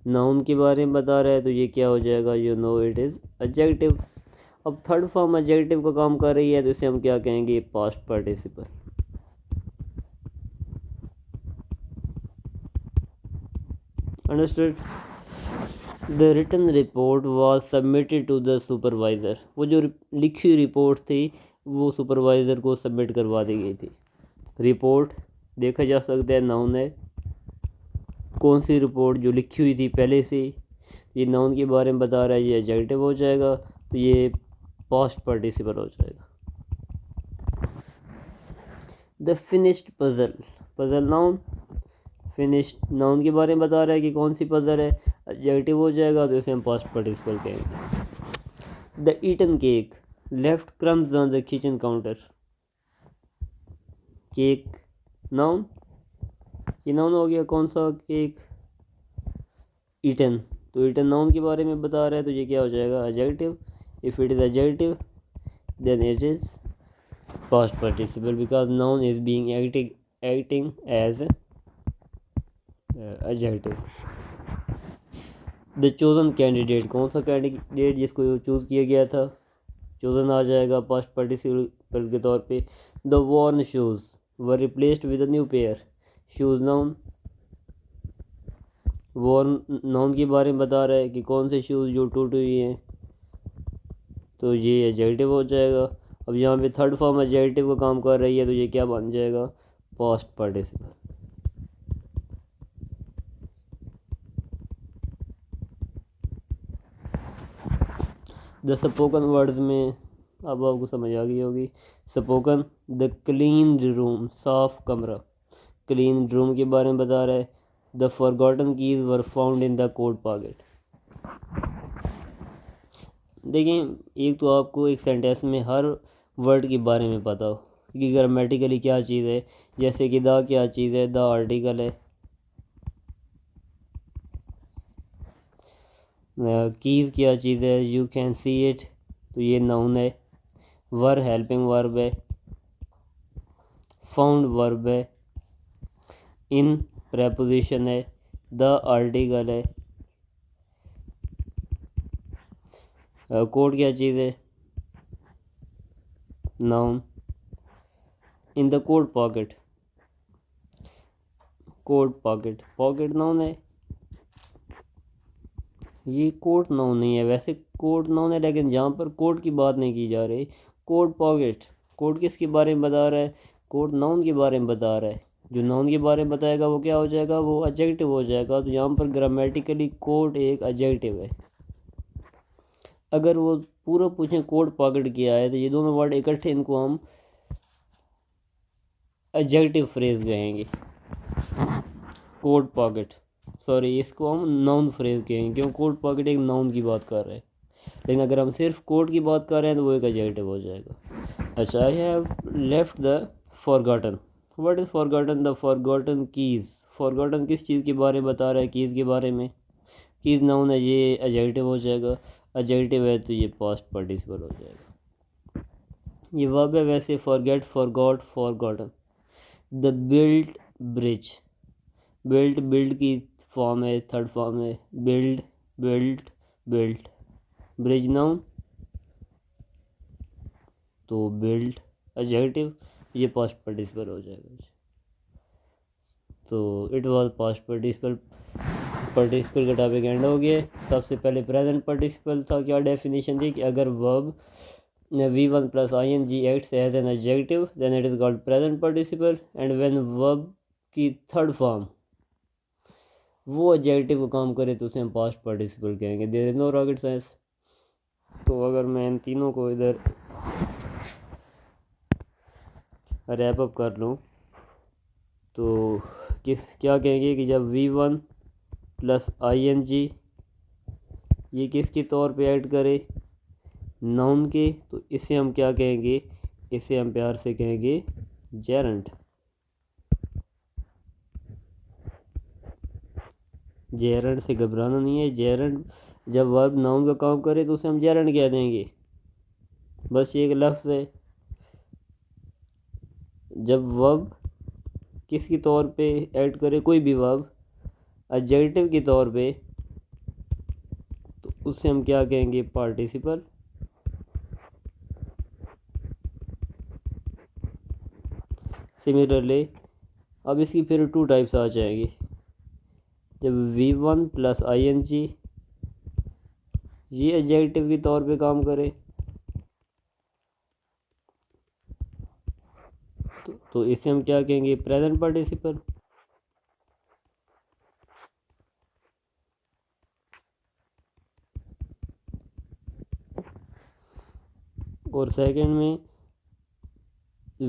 नाउन के बारे में बता रहा है, तो ये क्या हो जाएगा, you know it is adjective. अब थर्ड फॉर्म एडजेक्टिव का काम कर रही है तो इसे हम क्या कहेंगे, past participle. Understood. The written report was submitted to the supervisor, वो जो लिखी रिपोर्ट थी वो सुपरवाइज़र को सबमिट करवा दी गई थी। रिपोर्ट देखा जा सकता है, नाउन है। कौन सी रिपोर्ट, जो लिखी हुई थी पहले से, ये नाउन के बारे में बता रहा है, ये एडजेक्टिव हो जाएगा, तो ये पास्ट पार्टिसिपल हो जाएगा। The finished puzzle, puzzle noun, finished noun के बारे में बता रहा है कि कौन सी पजल है, एडजेक्टिव हो जाएगा, तो इसे हम पास्ट पार्टिसिपल कहेंगे। The eaten cake left crumbs on the kitchen counter, cake noun, ये नाउन हो गया। कौन सा केक, ईटन, तो ईटन नाउन के बारे में बता रहा है, तो ये क्या हो जाएगा, adjective. If it is adjective then it is past participle, because noun is being acting as adjective. The chosen candidate, कौन सा कैंडिडेट जिसको चूज़ किया गया था, चोजन आ जाएगा पास्ट पार्टिसिपल के तौर पे। The worn shoes were replaced with a new pair, shoes noun, worn noun के बारे में बता रहा है कि कौन से शूज़ जो टूटी हुई हैं, तो ये एडजेक्टिव हो जाएगा। अब यहाँ पे थर्ड फॉर्म एडजेक्टिव का काम कर रही है, तो ये क्या बन जाएगा, past participle. The spoken words में अब आपको समझ आ गई होगी। स्पोकन, द क्लीन रूम, साफ कमरा, क्लीन रूम के बारे में बता रहा है। The forgotten keys were found in the coat pocket. देखिए, एक तो आपको एक सेंटेंस में हर वर्ड के बारे में पता हो कि ग्रामेटिकली क्या चीज़ है, जैसे कि द क्या चीज़ है, द आर्टिकल है, कीज़ क्या चीज़ है, यू कैन सी इट, तो ये नाउन है। वर हेल्पिंग वर्ब है। फाउंड वर्ब है। इन प्रेपोजिशन है। द आर्टिकल है। कोड क्या चीज़ है, noun. In the coat pocket, coat pocket, pocket noun है। ये कोट नाउन नहीं है, वैसे कोट नाउन है लेकिन जहाँ पर कोट की बात नहीं की जा रही। कोट पॉकेट, कोट किसके बारे में बता रहा है, कोट नाउन के बारे में बता रहा है। जो नाउन के बारे में बताएगा वो क्या हो जाएगा, वो एडजेक्टिव हो जाएगा। तो यहाँ पर ग्रामेटिकली कोट एक एडजेक्टिव है। अगर वो पूरा पूछें कोट पॉकेट क्या है, तो ये दोनों वर्ड इकट्ठे इनको हम एडजेक्टिव फ्रेज कहेंगे। कोट पॉकेट, सॉरी, इसको हम नाउन फ्रेज कहेंगे क्यों, कोट पॉकेट एक नाउन की बात कर रहे हैं। लेकिन अगर हम सिर्फ कोट की बात कर रहे हैं तो वो एक एडजेक्टिव हो जाएगा। अच्छा, I have left the forgotten. What is forgotten, the forgotten keys. Forgotten किस चीज़ के बारे में बता रहा है, कीज़ के बारे में। कीज़ नाउन है, ये एडजेक्टिव हो जाएगा। एडजेक्टिव है तो ये पास्ट पार्टिसिपल हो जाएगा। ये वर्ब है वैसे, forget, forgot, forgotten. The built bridge, built, build की फॉर्म है, थर्ड फॉर्म है। Build, built, built. Bridge noun, तो बिल्ट एडजेक्टिव, ये पास्ट पार्टिसिपल हो जाएगा। तो it was past participle, participle का टॉपिक एंड हो गया। सबसे पहले प्रेजेंट पार्टिसिपल था, क्या डेफिनेशन थी कि अगर verb V1 plus ing acts as an adjective then it is called present participle, and when verb की थर्ड फॉर्म वो एडजेक्टिव को काम करे तो उसे हम पास्ट पार्टिसिपल कहेंगे। There is no rocket science. तो अगर मैं इन तीनों को इधर रैप अप कर लूँ तो क्या कहेंगे कि जब V1 प्लस ing ये किसके तौर पे ऐड करे, नाउन के, तो इसे हम क्या कहेंगे, इसे हम प्यार से कहेंगे जेरेंट। जेरेंट से घबराना नहीं है। जेरेंट जब वर्ब नाउन का काम करे तो उसे हम जेरेंट कह देंगे। बस ये एक लफ्ज़ है। जब वर्ब किसके तौर पे ऐड करे, कोई भी वर्ब एडजेक्टिव के तौर पे, तो उसे हम क्या कहेंगे, पार्टिसिपल। सिमिलरली अब इसकी फिर टू टाइप्स आ जाएंगी। जब V1 प्लस ing ये एडजेक्टिव के तौर पे काम करे तो इसे हम क्या कहेंगे, प्रेजेंट पार्टिसिपल। और सेकंड में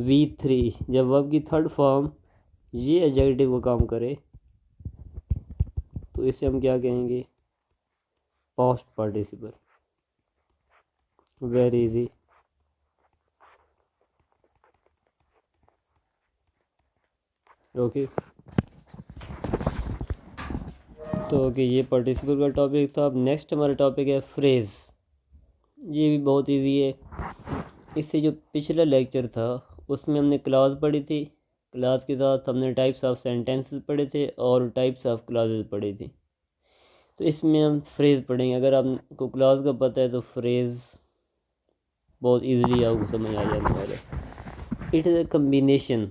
V3 जब वर्ब की थर्ड फॉर्म ये एडजेक्टिव को काम करे तो इसे हम क्या कहेंगे, past participle. Very easy. Okay, तो ओके, ये पार्टिसिपल का टॉपिक था। अब नेक्स्ट हमारा टॉपिक है फ्रेज़। ये भी बहुत इजी है। इससे जो पिछला लेक्चर था उसमें हमने क्लास पढ़ी थी, क्लास के साथ हमने टाइप्स ऑफ सेंटेंसेस पढ़े थे और टाइप्स ऑफ क्लासेस पढ़ी थी। तो इसमें हम फ्रेज़ पढ़ेंगे। अगर आपको क्लास का पता है तो फ्रेज़ बहुत इजीली आपको समझ आ जाने वाला है। It is a combination.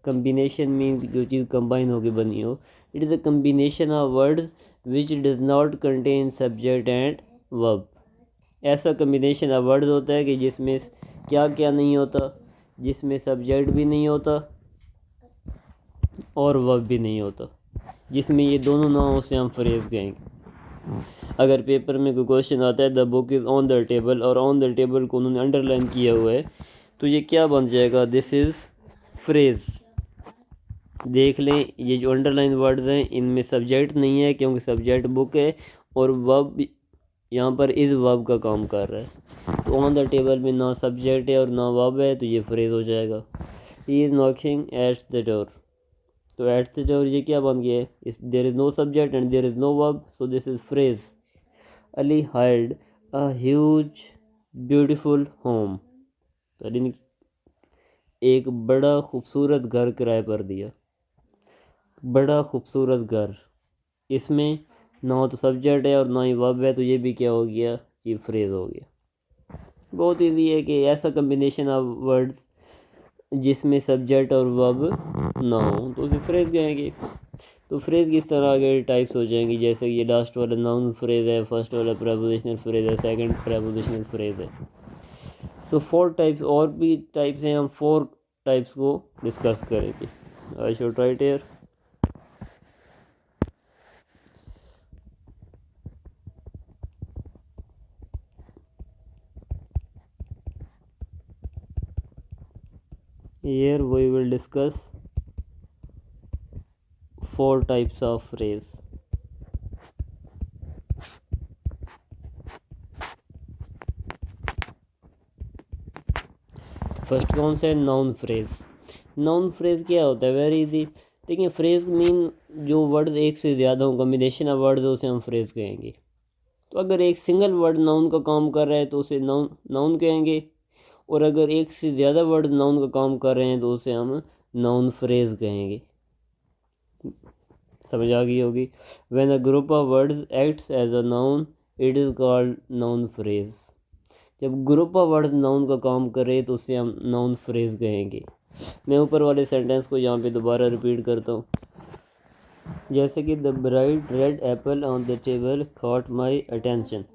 Combination mean जो चीज़ कंबाइन होकर बनी हो। It is a combination of words which does not contain subject and verb. ऐसा कम्बिनेशन ऑफ वर्ड्स होता है कि जिसमें क्या क्या नहीं होता, जिसमें सब्जेक्ट भी नहीं होता और वर्ब भी नहीं होता, जिसमें ये दोनों ना हो उसे हम फ्रेज़ कहेंगे। अगर पेपर में कोई क्वेश्चन आता है the book is on the table और ऑन द टेबल को उन्होंने अंडरलाइन किया हुआ है तो ये क्या बन जाएगा, दिस इज़ फ्रेज़। देख लें, ये जो अंडरलाइन वर्ड्स हैं इनमें सब्जेक्ट नहीं है क्योंकि सब्जेक्ट बुक है, और वर्ब यहाँ पर इज़ वर्ब का काम कर रहा है। तो ऑन द टेबल में ना सब्जेक्ट है और ना वर्ब है तो ये फ्रेज़ हो जाएगा। He is knocking at the door, तो एट द डोर ये क्या बन गया है, there is no subject and there is no verb, so this is phrase. Ali hired a huge beautiful home. तो अली ने एक बड़ा खूबसूरत घर किराए पर दिया। बड़ा खूबसूरत घर, इसमें ना तो सब्जेक्ट है और ना ही वर्ब है, तो ये भी क्या हो गया, ये फ्रेज हो गया। बहुत इजी है कि ऐसा कम्बिनेशन ऑफ वर्ड्स जिसमें सब्जेक्ट और वर्ब ना हो तो उसे फ्रेज कहेंगे। तो फ्रेज किस तरह के टाइप्स हो जाएंगी, जैसे ये लास्ट वाला नाउन फ्रेज है, फर्स्ट वाला प्रेपोजिशनल फ्रेज है, सेकंड प्रेपोजिशनल फ्रेज है। सो 4 टाइप्स और भी टाइप्स हैं, हम 4 टाइप्स को डिस्कस करेंगे। I should write here. Here we will discuss 4 types of phrase. First कौन सा है, नाउन फ्रेज। नाउन फ्रेज क्या होता है, वेरी इजी। देखिए फ्रेज मीन जो वर्ड्स एक से ज़्यादा हो, कम्बिनेशन ऑफ वर्ड्स, उसे हम फ्रेज कहेंगे। तो अगर एक सिंगल वर्ड नाउन का काम कर रहा है तो उसे नाउन नाउन कहेंगे, और अगर एक से ज़्यादा वर्ड नाउन का काम कर रहे हैं तो उसे हम नाउन फ्रेज कहेंगे। समझ आ गई होगी। When a group of words acts as a noun it is called noun phrase. जब ग्रुप ऑफ वर्ड्स नाउन का काम करे तो उसे हम नाउन फ्रेज कहेंगे। मैं ऊपर वाले सेंटेंस को यहाँ पे दोबारा रिपीट करता हूँ, जैसे कि the bright red Apple on the table caught my attention.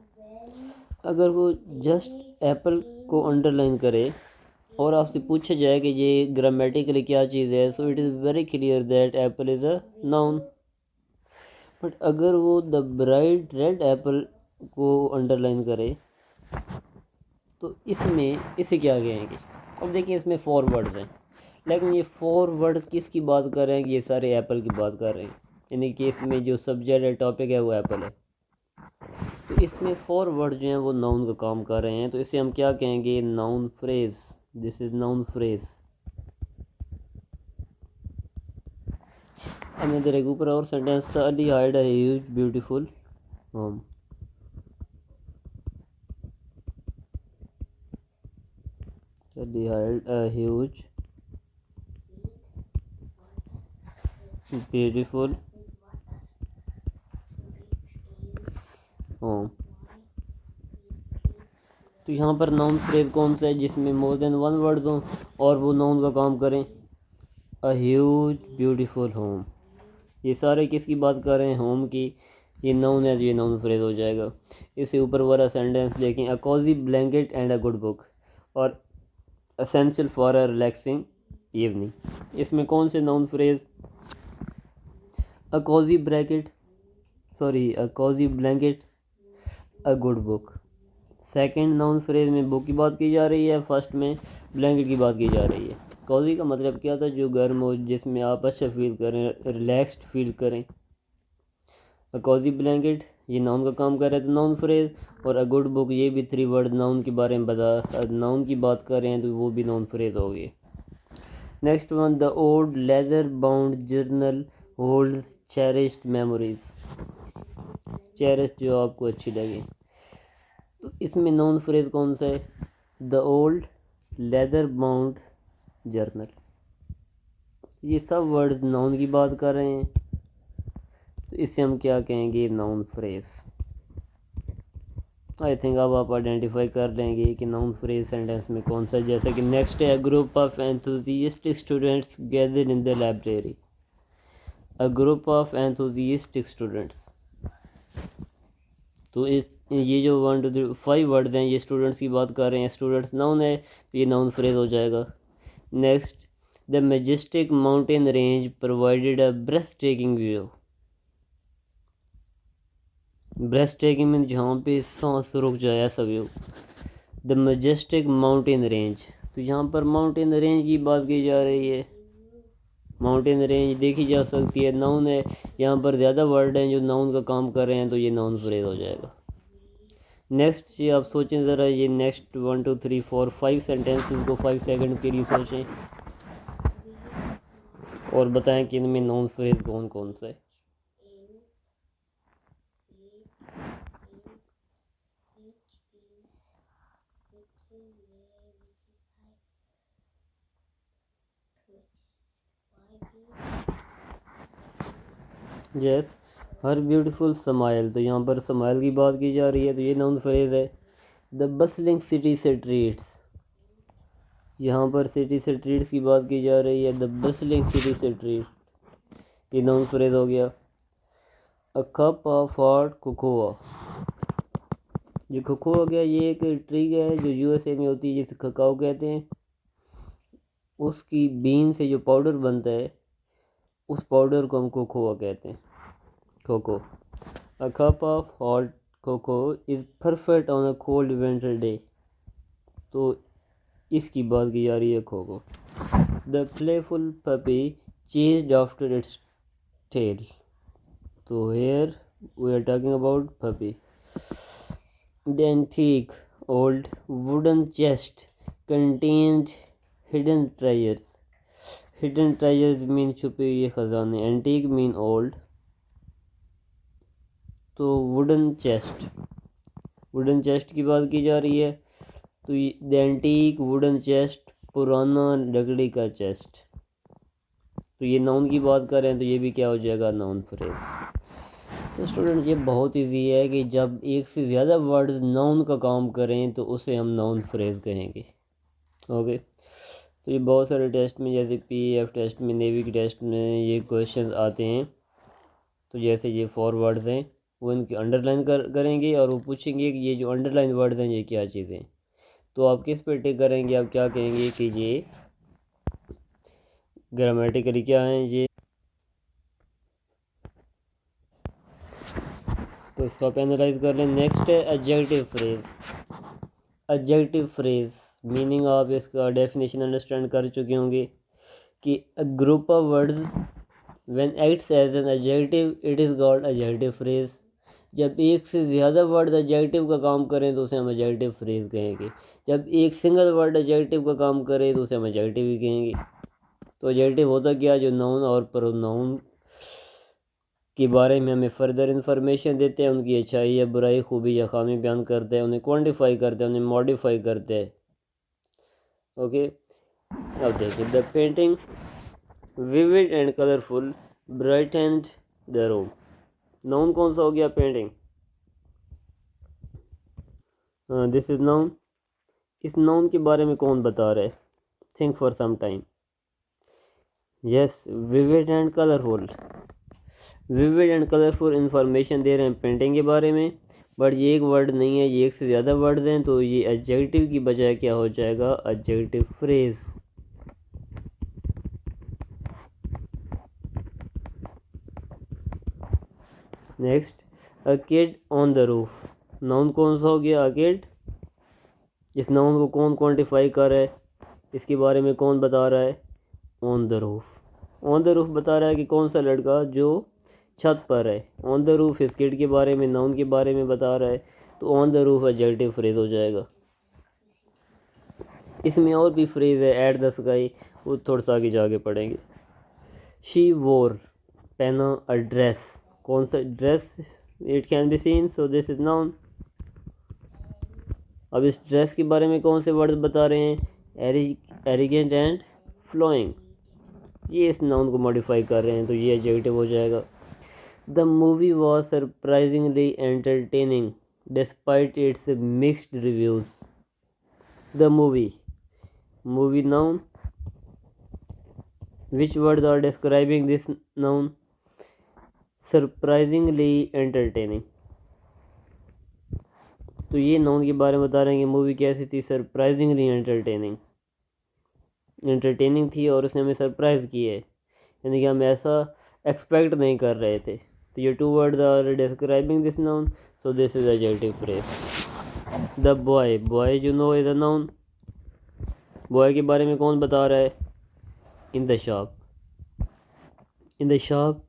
अगर वो जस्ट एप्पल को अंडरलाइन करे और आपसे पूछा जाए कि ये ग्रामेटिकली क्या चीज़ है, so it is very clear that Apple is a noun. But अगर वो द ब्राइट रेड एप्पल को अंडरलाइन करे तो इसमें इसे क्या कहेंगे। अब देखिए इसमें 4 वर्ड्स हैं, लेकिन ये 4 वर्ड्स किसकी बात कर रहे हैं, ये सारे एप्पल की बात कर रहे हैं। यानी कि इसमें जो सब्जेक्ट है, टॉपिक है, वो एप्पल है। तो इसमें 4 वर्ड जो हैं वो नाउन का काम कर रहे हैं, तो इसे हम क्या कहेंगे, noun phrase. This is noun phrase. अब इधर एक ऊपर और सेंटेंस था, Ali hired a huge beautiful home. Ali hired a huge beautiful home. तो यहाँ पर नाउन फ्रेज कौन सा है, जिसमें मोर देन 1 वर्ड हो और वो नाउन का काम करें। अ ह्यूज ब्यूटीफुल होम, ये सारे किसकी बात कर रहे हैं, होम की। ये नाउन है तो ये नाउन फ्रेज हो जाएगा। इससे ऊपर वाला सेंटेंस देखें, a cozy blanket and a good book are essential for a relaxing evening. इसमें कौन से noun phrase, a cozy bracket a cozy blanket a good book. Second noun phrase में बुक की बात की जा रही है, फर्स्ट में ब्लैंकेट की बात की जा रही है। कॉजी का मतलब क्या था, जो गर्म हो, जिसमें आप अच्छा फील करें, रिलैक्स्ड फील करें। अ कॉजी ब्लैंकेट ये नाउन का काम कर रहे हैं तो नाउन फ्रेज, और अ गुड बुक ये भी 3 वर्ड नाउन के बारे में नाउन की बात कर रहे हैं तो वो भी नाउन फ्रेज हो गए। Next one, the old leather bound journal holds cherished memories. Cherish जो आपको अच्छी लगे, तो इसमें नाउन फ्रेज कौन सा है, the old leather bound journal. ये सब वर्ड्स नाउन की बात कर रहे हैं, तो इससे हम क्या कहेंगे, नाउन फ्रेज। आई थिंक अब आप आइडेंटिफाई कर लेंगे कि नाउन फ्रेज सेंटेंस में कौन सा। जैसे कि नेक्स्ट है, group of enthusiastic students gather in the library. A group of enthusiastic students, तो इस ये जो 1 2 3 5 वर्ड्स हैं ये स्टूडेंट्स की बात कर रहे हैं। स्टूडेंट्स नाउन है तो ये नाउन फ्रेज हो जाएगा। Next, the majestic mountain range provided a breast taking view. Breast taking में जहाँ पे सांस रुक जाए ऐसा view. The majestic mountain range, तो यहाँ पर माउंटेन रेंज की बात की जा रही है। माउंटेन रेंज देखी जा सकती है, नाउन है। यहाँ पर ज़्यादा वर्ड हैं जो नाउन का काम कर रहे हैं तो ये नाउन फ्रेज हो जाएगा। नेक्स्ट ये आप सोचें ज़रा, ये नेक्स्ट 1 2 3 4 5 सेंटेंसेस को 5 सेकंड के लिए सोचें और बताएं कि इनमें नाउन फ्रेज कौन कौन सा है। यस, हर ब्यूटीफुल स्माइल, तो यहाँ पर स्माइल की बात की जा रही है, तो ये नाउन फ्रेज है। द बसलिंग सिटी स्ट्रीट्स, यहाँ पर सिटी स्ट्रीट्स की बात की जा रही है। द बसलिंग सिटी स्ट्रीट, ये नाउन फ्रेज हो गया। अ कप ऑफ हॉट कोकोआ, ये कोको हो गया, ये एक ट्री है जो यूएसए में होती है, जिसे ककाओ कहते हैं। उसकी बीन से जो पाउडर बनता है, उस पाउडर को हम कोकोआ कहते हैं, cocoa. A cup of hot cocoa is perfect on a cold winter day, तो इसकी बात की जा रही है cocoa. The playful puppy chased after its tail, तो here we are talking about puppy. The antique old wooden chest contained hidden treasures. Hidden treasures mean छुपे हुए खजाने, antique mean old, तो wooden chest की बात की जा रही है, तो the antique wooden chest, पुराना लकड़ी का चेस्ट, तो ये नाउन की बात कर रहे हैं, तो ये भी क्या हो जाएगा, नाउन फ्रेज। तो स्टूडेंट, ये बहुत इजी है कि जब एक से ज़्यादा वर्ड्स नाउन का काम करें तो उसे हम नाउन फ्रेज कहेंगे। ओके, तो ये बहुत सारे टेस्ट में, जैसे पीएफ टेस्ट में, नेवी के टेस्ट में ये क्वेश्चंस आते हैं। तो जैसे ये 4 वर्ड्स हैं, वो इनकी अंडरलाइन करेंगे और वो पूछेंगे कि ये जो अंडरलाइन वर्ड्स हैं ये क्या चीज़ें हैं। तो आप किस पे टिक करेंगे, आप क्या कहेंगे कि ये ग्रामेटिकली क्या हैं ये, तो इसको आप एनालाइज कर लें। नेक्स्ट है adjective phrase. Adjective phrase meaning आप इसका डेफिनेशन अंडरस्टैंड कर चुके होंगे कि a group of words when acts as an adjective it is called adjective phrase. जब एक से ज़्यादा वर्ड एडजेक्टिव का काम करें तो उसे हम एडजेक्टिव फ्रेज कहेंगे। जब एक सिंगल वर्ड एडजेक्टिव का काम करे तो उसे हम एडजेक्टिव ही कहेंगे। तो एडजेक्टिव होता क्या, जो नाउन और प्रोनाउन के बारे में हमें फर्दर इन्फॉर्मेशन देते हैं, उनकी अच्छाई या बुराई, खूबी या खामी बयान करते हैं, उन्हें क्वांटिफाई करते हैं, उन्हें मॉडिफाई करते हैं। ओके, अब देखिए, the painting vivid and colourful brightened the room, noun कौन सा हो गया, पेंटिंग, दिस इज नाउन। इस नाउन के बारे में कौन बता रहा है, think for some time. Yes, vivid and colourful, vivid and colourful information दे रहे हैं पेंटिंग के बारे में, बट ये एक वर्ड नहीं है, ये एक से ज़्यादा वर्ड्स हैं, तो ये एडजेक्टिव की बजाय क्या हो जाएगा, adjective phrase. Next, a kid on the roof, noun कौन सा हो गया, अ किड। इस नाउन को कौन क्वांटिफाई कर रहा है, इसके बारे में कौन बता रहा है, on the roof. On the roof बता रहा है कि कौन सा लड़का जो छत पर है। ऑन द रूफ इस किड के बारे में, नाउन के बारे में बता रहा है, तो on the roof adjective phrase हो जाएगा। इसमें और भी फ्रेज है, एट द स्काई, वो थोड़ा सा आगे जाके पढ़ेंगे। शी वोर, पहना, अ ड्रेस, कौन सा dress, it can be scene, so this is noun. अब इस ड्रेस के बारे में कौन से वर्ड बता रहे हैं, एरिगेंट एंड फ्लोइंग, ये इस नाउन को मॉडिफाई कर रहे हैं, तो ये एडजेक्टिव हो जाएगा। The movie was surprisingly entertaining despite it's mixed reviews. The movie noun, which words are describing this noun, surprisingly entertaining, तो ये नाउन के बारे में बता रहे हैं कि मूवी कैसी थी, सरप्राइजिंगली एंटरटेनिंग, एंटरटेनिंग थी और उसने हमें सरप्राइज किया है, यानी कि हम ऐसा एक्सपेक्ट नहीं कर रहे थे। तो ये 2 words are describing this noun, so this is adjective phrase. The boy, boy you know is a noun, boy के बारे में कौन बता रहा है, in the shop, in the shop,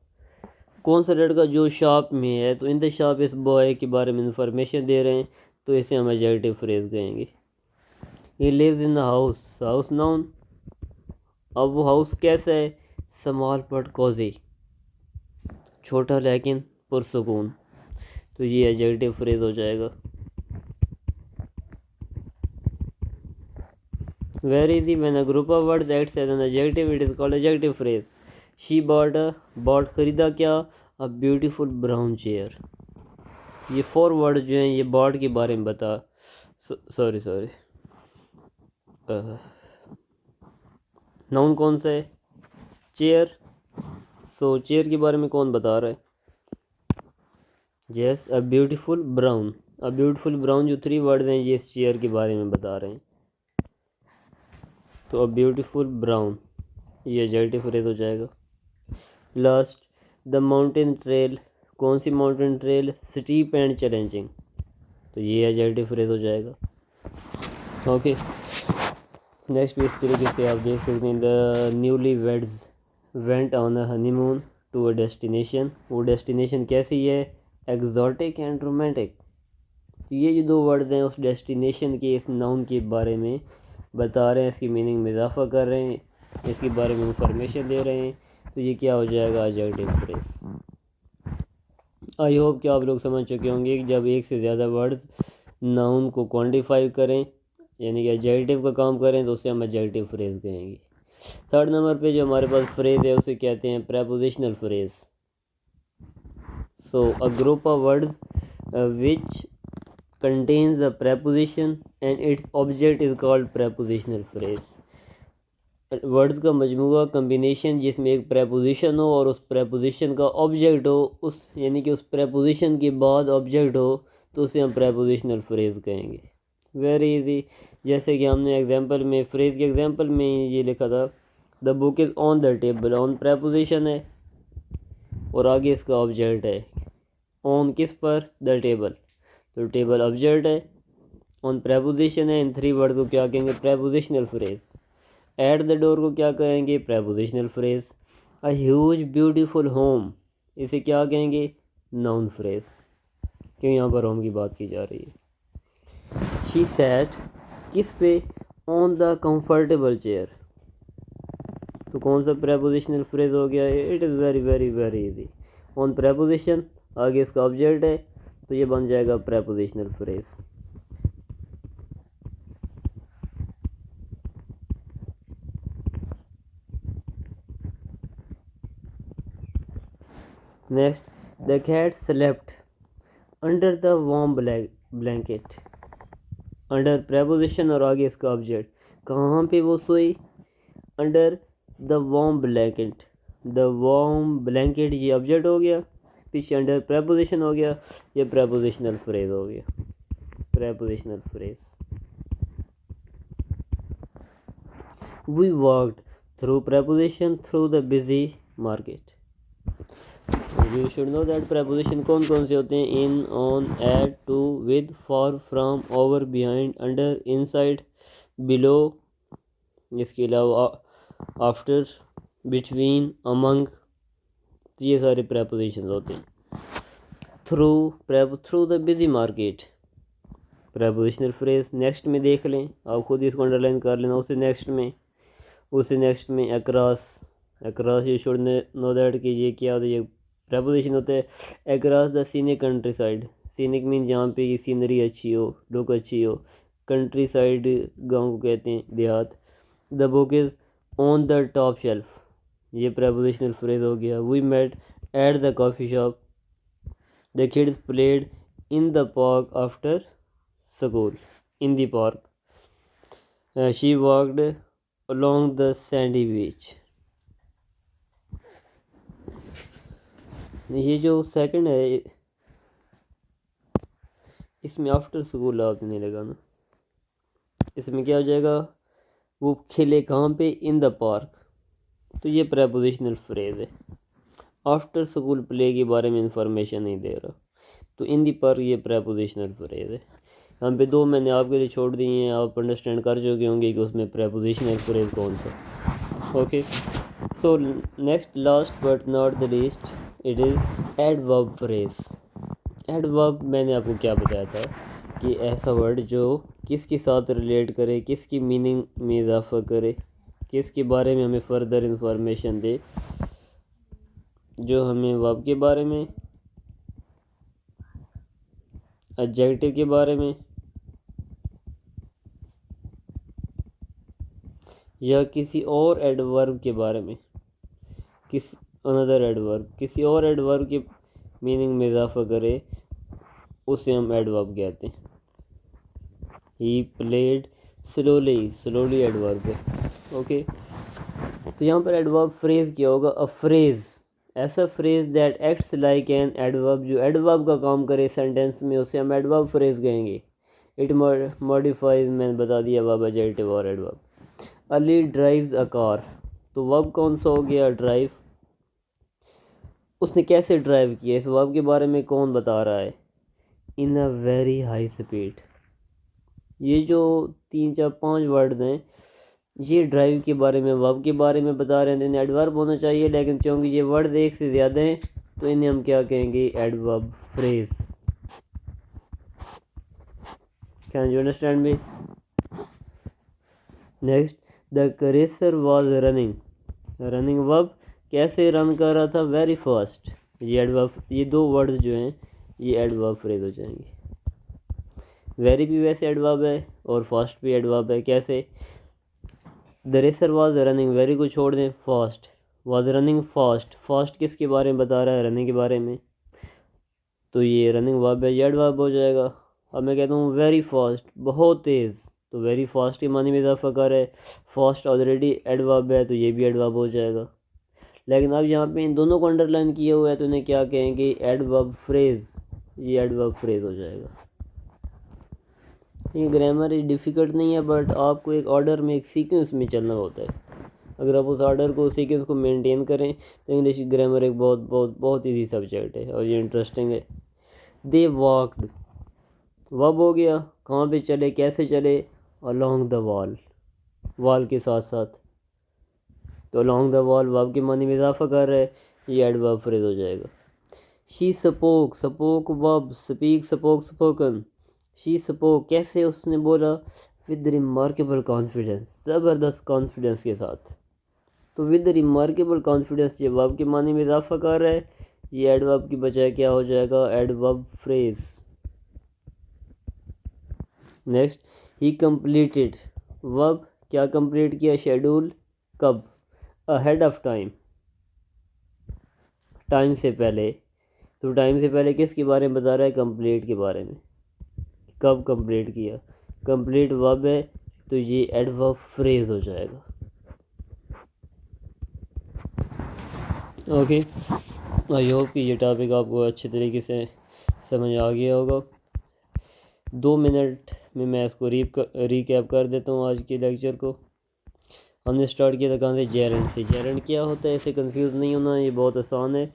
कौन सा लड़का जो शॉप में है, तो इन द शॉप इस बॉय के बारे में इंफॉर्मेशन दे रहे हैं, तो इसे हम एडजेक्टिव फ्रेज कहेंगे। He lives in the house, house noun, अब वो हाउस कैसा है, स्मॉल बट कोजी, छोटा लेकिन पुरसुकून, तो ये एडजेक्टिव फ्रेज हो जाएगा। Very easy, when a group of words acts as an adjective it is called adjective phrase. She bought, bought खरीदा क्या, अ ब्यूटीफुल ब्राउन चेयर। ये 4 वर्ड जो हैं ये बर्ड के बारे में बता सॉरी नाउन कौन सा है? चेयर। सो चेयर के बारे में कौन बता रहा है? यस, अ ब्यूटीफुल ब्राउन। अ ब्यूटीफुल ब्राउन जो 3 वर्ड हैं ये इस चेयर के बारे में बता रहे हैं। तो अ ब्यूटीफुल ब्राउन ये एडजेक्टिव फ्रेज हो जाएगा। Last, the mountain trail. कौन सी mountain trail? Steep and challenging. तो ये एडजेक्टिव फ्रेज हो जाएगा। ओके, नेक्स्ट भी इस तरीके से आप देख सकते हैं। The newlyweds went on a honeymoon to a destination. वो डेस्टिनेशन कैसी है? Exotic and romantic. ये जो 2 वर्ड्स हैं उस डेस्टिनेशन के इस नाउन के बारे में बता रहे हैं, इसकी मीनिंग में इजाफा कर रहे हैं, इसके बारे में इंफॉर्मेशन दे रहे हैं। तो ये क्या हो जाएगा? Adjective phrase. आई होप कि आप लोग समझ चुके होंगे कि जब एक से ज़्यादा वर्ड्स नाउन को क्वांटिफाई करें यानी कि एडजेक्टिव का काम करें तो उसे हम एडजेक्टिव फ्रेज कहेंगे। 3rd नंबर पे जो हमारे पास फ्रेज है उसे कहते हैं prepositional phrase. So a group of words which contains a preposition and its object is called prepositional phrase। Words का मजमूआ कम्बिनेशन जिसमें एक प्रेपोजिशन हो और उस प्रेपोजिशन का ऑब्जेक्ट हो, उस यानी कि उस प्रेपोजिशन के बाद ऑब्जेक्ट हो, तो उसे हम प्रेपोजिशनल फ्रेज कहेंगे। Very easy. जैसे कि हमने एग्जांपल में फ्रेज के एग्जांपल में ये लिखा था, the book is on the table. On preposition है और आगे इसका ऑब्जेक्ट है। ऑन किस पर? The table. तो टेबल ऑब्जेक्ट है, ऑन प्रेपोजिशन है। इन 3 वर्ड को क्या कहेंगे? Prepositional phrase. Eight the door को क्या कहेंगे? Prepositional phrase. अ ह्यूज ब्यूटीफुल होम, इसे क्या कहेंगे? नाउन फ्रेज, क्यों यहाँ पर होम की बात की जा रही है। शी सैट किस पे? On the comfortable chair. तो कौन सा प्रेपोजिशनल फ्रेज हो गया? It is very very very easy. On preposition, आगे इसका ऑब्जेक्ट है, तो ये बन जाएगा prepositional phrase. Next, the cat slept under the warm blanket. Under preposition और आगे इसका ऑब्जेक्ट। कहाँ पे वो सोई? Under the warm blanket. The warm blanket ये ऑब्जेक्ट हो गया, पीछे अंडर प्रेपोजिशन हो गया, ये प्रेपोजिशनल फ्रेज हो गया। Prepositional phrase. We walked through preposition through the busy market. You should know that preposition कौन कौन से होते हैं? In, on, at, to, with, for, from, over, behind, under, inside, below. इसके अलावा आफ्टर, बिटवीन, अमंग, ये सारे प्रेपोजिशन होते हैं। Through the busy market, prepositional phrase. Next में देख लें, आप खुद इसको अंडरलाइन कर लेना। उसे नेक्स्ट में across. Across you should know that कि ये क्या होता है? ये प्रेपोजिशन होता है। Across the scenic country side. Scenic mean जहाँ पे की सीनरी अच्छी हो, लुक अच्छी हो। कंट्री साइड गाँव को कहते हैं, देहात। The book is on the top shelf, ये प्रेपोजिशनल फ्रेज हो गया। We met at the coffee shop. The kids played in the park after school. In the park. She walked along the sandy beach। ये जो second है इसमें after school आप नहीं लगाना, इसमें क्या हो जाएगा? वो खेले कहाँ पे? इन द पार्क। तो ये प्रेपोजिशनल फ्रेज है। आफ्टर स्कूल प्ले के बारे में इंफॉर्मेशन नहीं दे रहा, तो इन द पार्क ये प्रेपोजिशनल फ्रेज है। यहाँ पे 2 मैंने आपके लिए छोड़ दिए हैं, आप अंडरस्टैंड कर चुके होंगे कि उसमें प्रेपोजिशनल फ्रेज कौन सा। Okay, so next, last but not the least, it is adverb phrase. Adverb मैंने आपको क्या बताया था कि ऐसा वर्ड जो किसके साथ रिलेट करे, किसकी मीनिंग में इजाफा करे, किसके बारे में हमें फर्दर इंफॉर्मेशन दे, जो हमें वर्ब के बारे में, एडजेक्टिव के बारे में या किसी और एडवर्ब के बारे में, किस अनदर एडवर्ब, किसी और एडवर्ब की मीनिंग में इजाफा करे उसे हम एडवर्ब कहते हैं। He played slowly, slowly adverb है। ओके, तो यहाँ पर एडवर्ब फ्रेज क्या होगा? अ फ्रेज, ऐसा phrase that acts like an adverb, जो एडवर्ब का काम करे सेंटेंस में, उसे हम एडवर्ब फ्रेज कहेंगे। इट मॉडिफाइज, मैंने बता दिया, वर्ब एडजेक्टिव और adverb. Ali drives a car, तो वर्ब कौन सा हो गया? ड्राइव। उसने कैसे ड्राइव किया, इस वर्ब के बारे में कौन बता रहा है? इन अ वेरी हाई स्पीड। ये जो 3 4 5 वर्ड्स हैं, ये ड्राइव के बारे में, वर्ब के बारे में बता रहे हैं, तो इन्हें एडवर्ब होना चाहिए, लेकिन क्योंकि ये वर्ड एक से ज़्यादा हैं तो इन्हें हम क्या कहेंगे? Adverb phrase. Can you understand me? Next, the racer was running, running verb, कैसे रन कर रहा था? Very fast. ये एडवर्ब, ये 2 वर्ड्स जो हैं ये एडवर्ब फ्रेज हो जाएंगे। वेरी भी वैसे एडवर्ब है और फास्ट भी एडवर्ब है। कैसे? The racer was running, very को छोड़ दें, fast, was running fast, fast किसके बारे में बता रहा है? रनिंग के बारे में, तो ये रनिंग वर्ब है, ये एडवर्ब हो जाएगा। अब मैं कहता हूँ वेरी फास्ट, बहुत तेज़, तो वेरी फास्ट के मानी में इजाफा कर है, फास्ट ऑलरेडी एडवर्ब है तो ये भी एडवर्ब हो जाएगा। लेकिन अब यहाँ पे इन दोनों को अंडरलाइन किया हुआ है तो इन्हें क्या कहेंगे? एडवर्ब फ्रेज, ये एडवर्ब फ्रेज हो जाएगा। ये ग्रामर डिफ़िकल्ट नहीं है, बट आपको एक ऑर्डर में, एक सीक्वेंस में चलना होता है। अगर आप उस ऑर्डर को, सीक्वेंस को मेंटेन करें तो इंग्लिश ग्रामर एक बहुत बहुत बहुत ईजी सब्जेक्ट है और ये इंटरेस्टिंग है। दे वॉक्ड, वर्ब हो गया, कहाँ पे चले, कैसे चले? अलोंग द वॉल, वॉल के साथ साथ, तो अलोंग द वॉल वर्ब के मानी में इजाफा कर रहा है, ये एडवर्ब फ्रेज हो जाएगा। She spoke, spoke verb, speak spoke spoken. She spoke, कैसे उसने बोला? विद रिमार्केबल कॉन्फिडेंस, ज़बरदस्त कॉन्फिडेंस के साथ, तो विद रिमार्केबल कॉन्फिडेंस ये वर्ब के मानी में इजाफा कर रहा है, ये एडवर्ब की बजाय क्या हो जाएगा? Adverb phrase. नेक्स्ट, ही कंप्लीटेड वर्ब, क्या कंप्लीट किया? शेड्यूल, कब? अहेड ऑफ टाइम, टाइम से पहले, तो टाइम से पहले किसके बारे में बता रहा है? कंप्लीट के बारे में। कब कंप्लीट किया? कंप्लीट वर्ब है तो ये एडवर्ब फ्रेज हो जाएगा। ओके, आई होप कि ये टॉपिक आपको अच्छे तरीके से समझ आ गया होगा। 2 मिनट में मैं इसको रीकैप कर देता हूँ आज के लेक्चर को। हमने स्टार्ट किया था कहाँ से? जेरेंट से। जेरेंट क्या होता है, इसे कंफ्यूज नहीं होना, ये बहुत आसान है।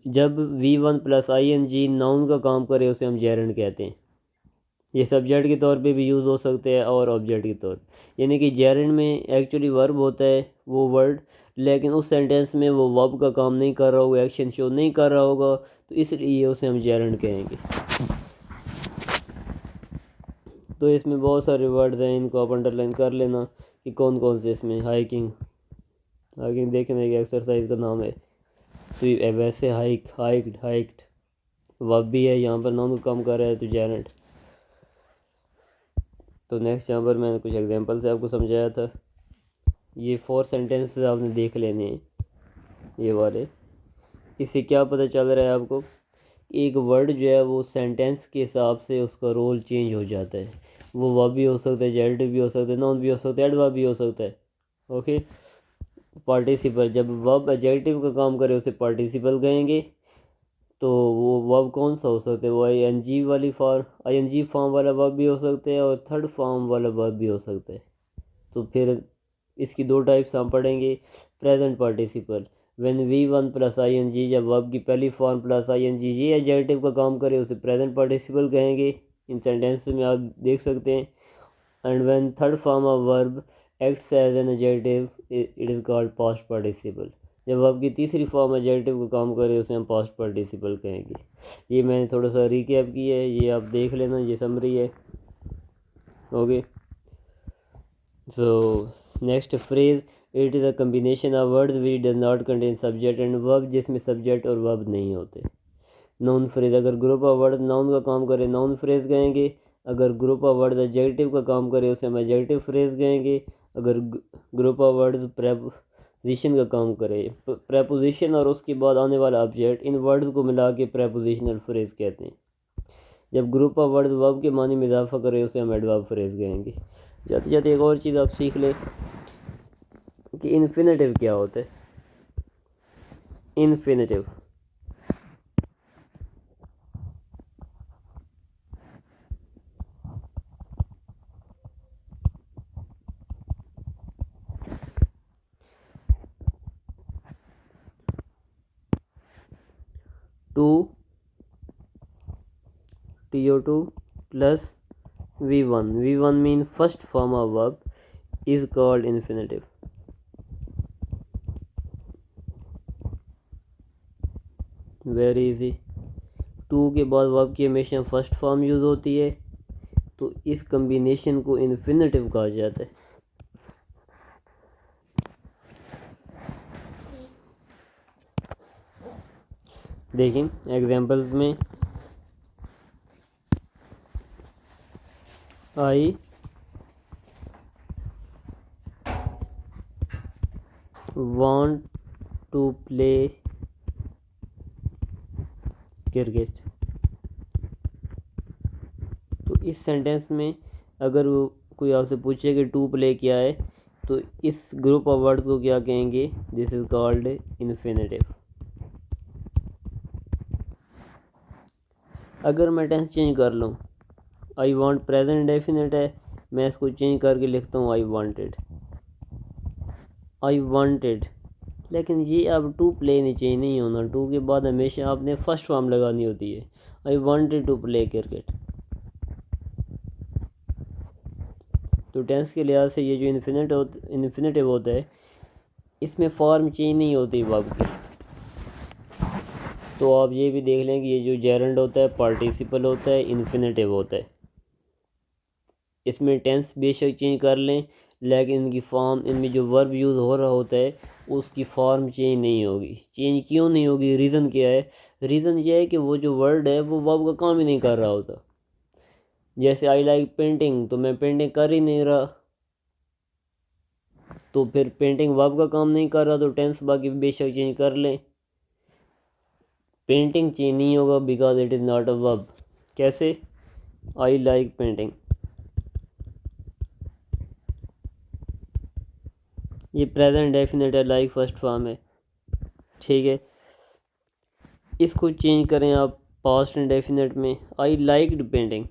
जब V1 + ING नाउन का काम करे उसे हम जेरेंट कहते हैं। ये सब्जेक्ट के तौर पे भी यूज़ हो सकते हैं और ऑब्जेक्ट के तौर, यानी कि जेरेंट में एक्चुअली वर्ब होता है वो वर्ड, लेकिन उस सेंटेंस में वो वर्ब का काम नहीं कर रहा होगा, एक्शन शो नहीं कर रहा होगा, तो इसलिए उसे हम जेरेंट कहेंगे। तो इसमें बहुत सारे वर्ड्स हैं, इनको आप अंडरलाइन कर लेना कि कौन कौन से इसमें। हाइकिंग, हाइकिंग देखने की एक्सरसाइज का नाम है, तो वैसे हाइक्ड वर्ब भी है, यहाँ पर नाउन का काम कर रहा है तो जेरेंट। तो नेक्स्ट यहाँ पर मैंने कुछ एग्जांपल से आपको समझाया था। ये 4 सेंटेंसेस आपने देख लेने हैं, ये वाले। इससे क्या पता चल रहा है आपको? एक वर्ड जो है वो सेंटेंस के हिसाब से उसका रोल चेंज हो जाता है। वो वर्ब भी हो सकता है, एडजेक्टिव भी हो सकता है, नाउन भी हो सकता है, एडवर्ब भी हो सकता है। ओके, पार्टिसिपल, जब वर्ब एडजेक्टिव का काम करे उसे पार्टिसिपल कहेंगे, तो वो वर्ब कौन सा हो सकता है? वो ING वाली ING फॉर्म वाला वर्ब भी हो सकता है और थर्ड फॉर्म वाला वर्ब भी हो सकता है। तो फिर इसकी 2 टाइप्स हम पढ़ेंगे। Present participle, when V1 + ING, जब वर्ब की पहली फॉर्म प्लस ING ये एडजेक्टिव का काम करे उसे प्रेजेंट पार्टिसिपल कहेंगे, इन सेंटेंस में आप देख सकते हैं। And when third form of verb acts as an adjective it is called past participle. जब वर्ब की तीसरी फॉर्म एडजेक्टिव का काम करे उसे हम पास्ट पार्टिसिपल कहेंगे। ये मैंने थोड़ा सा रिकैप किया है, ये आप देख लेना, ये समरी है। Okay, so next phrase, it is a combination of words which does not contain subject and verb, जिसमें सब्जेक्ट और वर्ब नहीं होते। नाउन फ्रेज, अगर ग्रुप ऑफ वर्ड नाउन का काम करे नाउन फ्रेज कहेंगे, अगर ग्रुप ऑफ वर्ड एडजेक्टिव का काम करे उसे हम एडजेक्टिव फ्रेज कहेंगे, अगर ग्रुप ऑफ वर्ड्स प्रेपोजिशन का काम करे। प्रेपोजिशन और उसके बाद आने वाला ऑब्जेक्ट, इन वर्ड्स को मिला के प्रेपोजिशनल फ्रेज कहते हैं। जब ग्रुप ऑफ वर्ड्स वर्ब के मानी में इजाफा करे उसे हम एडवर्ब फ्रेज कहेंगे। जाते जाते एक और चीज़ आप सीख ले कि इन्फिनेटिव क्या होता है। Infinitive TO2 plus V1 mean first form of verb is called infinitive. Very easy. To के बाद वर्ब की हमेशा फर्स्ट फॉर्म यूज़ होती है, तो इस कम्बिनेशन को इन्फिनेटिव कहा जाता है। देखें एग्जांपल्स में, आई want to play क्रिकेट। तो इस सेंटेंस में अगर वो कोई आपसे पूछे कि टू प्ले क्या है, तो इस ग्रुप ऑफ वर्ड्स को क्या कहेंगे? This is called infinitive. अगर मैं टेंस चेंज कर लूँ, आई वांट प्रेजेंट इंडेफिनिट है, मैं इसको चेंज करके लिखता हूँ आई वांटेड। लेकिन ये अब टू प्ले नहीं चेंज नहीं होना, टू के बाद हमेशा आपने फर्स्ट फॉर्म लगानी होती है, I wanted to play cricket. तो टेंस के लिहाज से ये जो इन्फिनेटिव होता है, इसमें फॉर्म चेंज नहीं होती वर्ब की। तो आप ये भी देख लें कि ये जो जेरेंड होता है पार्टिसिपल होता है, इन्फिनेटिव होता है। इसमें टेंस बेशक चेंज कर लें, लेकिन इनकी फॉर्म, इनमें जो वर्ब यूज़ हो रहा होता है उसकी फॉर्म चेंज नहीं होगी। चेंज क्यों नहीं होगी? रीज़न क्या है? रीज़न ये है कि वो जो वर्ड है वो वर्ब का काम ही नहीं कर रहा होता। जैसे आई लाइक पेंटिंग, तो मैं पेंटिंग कर ही नहीं रहा, तो फिर पेंटिंग वर्ब का काम नहीं कर रहा, तो टेंस बाकी बेशक चेंज कर लें, पेंटिंग चेंज नहीं होगा because it is not a verb. कैसे? आई लाइक पेंटिंग, ये प्रेजेंट डेफिनेट है, लाइक फर्स्ट फॉर्म है, ठीक है। इसको चेंज करें आप पास्ट इंडेफिनेट में, आई लाइक्ड पेंटिंग।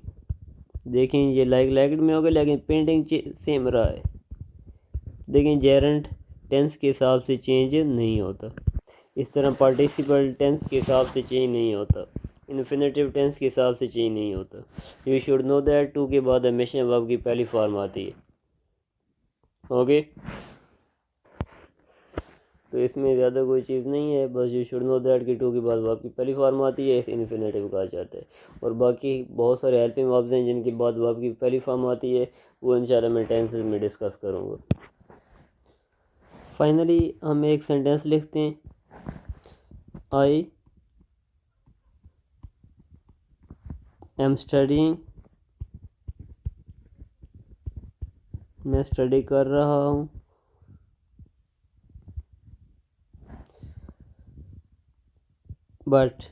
देखें ये लाइक्ड में होगा, लेकिन पेंटिंग सेम रहा है। लेकिन जेरेंट टेंस के हिसाब से चेंज नहीं होता। इस तरह पार्टिसिपल टेंस के हिसाब से चेंज नहीं होता, इन्फिनेटिव टेंस के हिसाब से चेंज नहीं होता। You should know that to के बाद हमेशा वर्ब की पहली फॉर्म आती है। ओके, तो इसमें ज़्यादा कोई चीज़ नहीं है, बस यू शुड नो दैट कि टू के बाद वर्ब की पहली फॉर्म आती है, इस इन्फिनेटिव कहा जाता है। और बाकी बहुत सारे हेल्पिंग वर्ब्स हैं जिनके बाद वर्ब की पहली फॉर्म आती है, वो इंशाल्लाह मैं टेंसेस में डिस्कस करूँगा। फाइनली हम एक सेंटेंस लिखते हैं, आई एम स्टडीइंग, मैं स्टडी कर रहा हूँ, but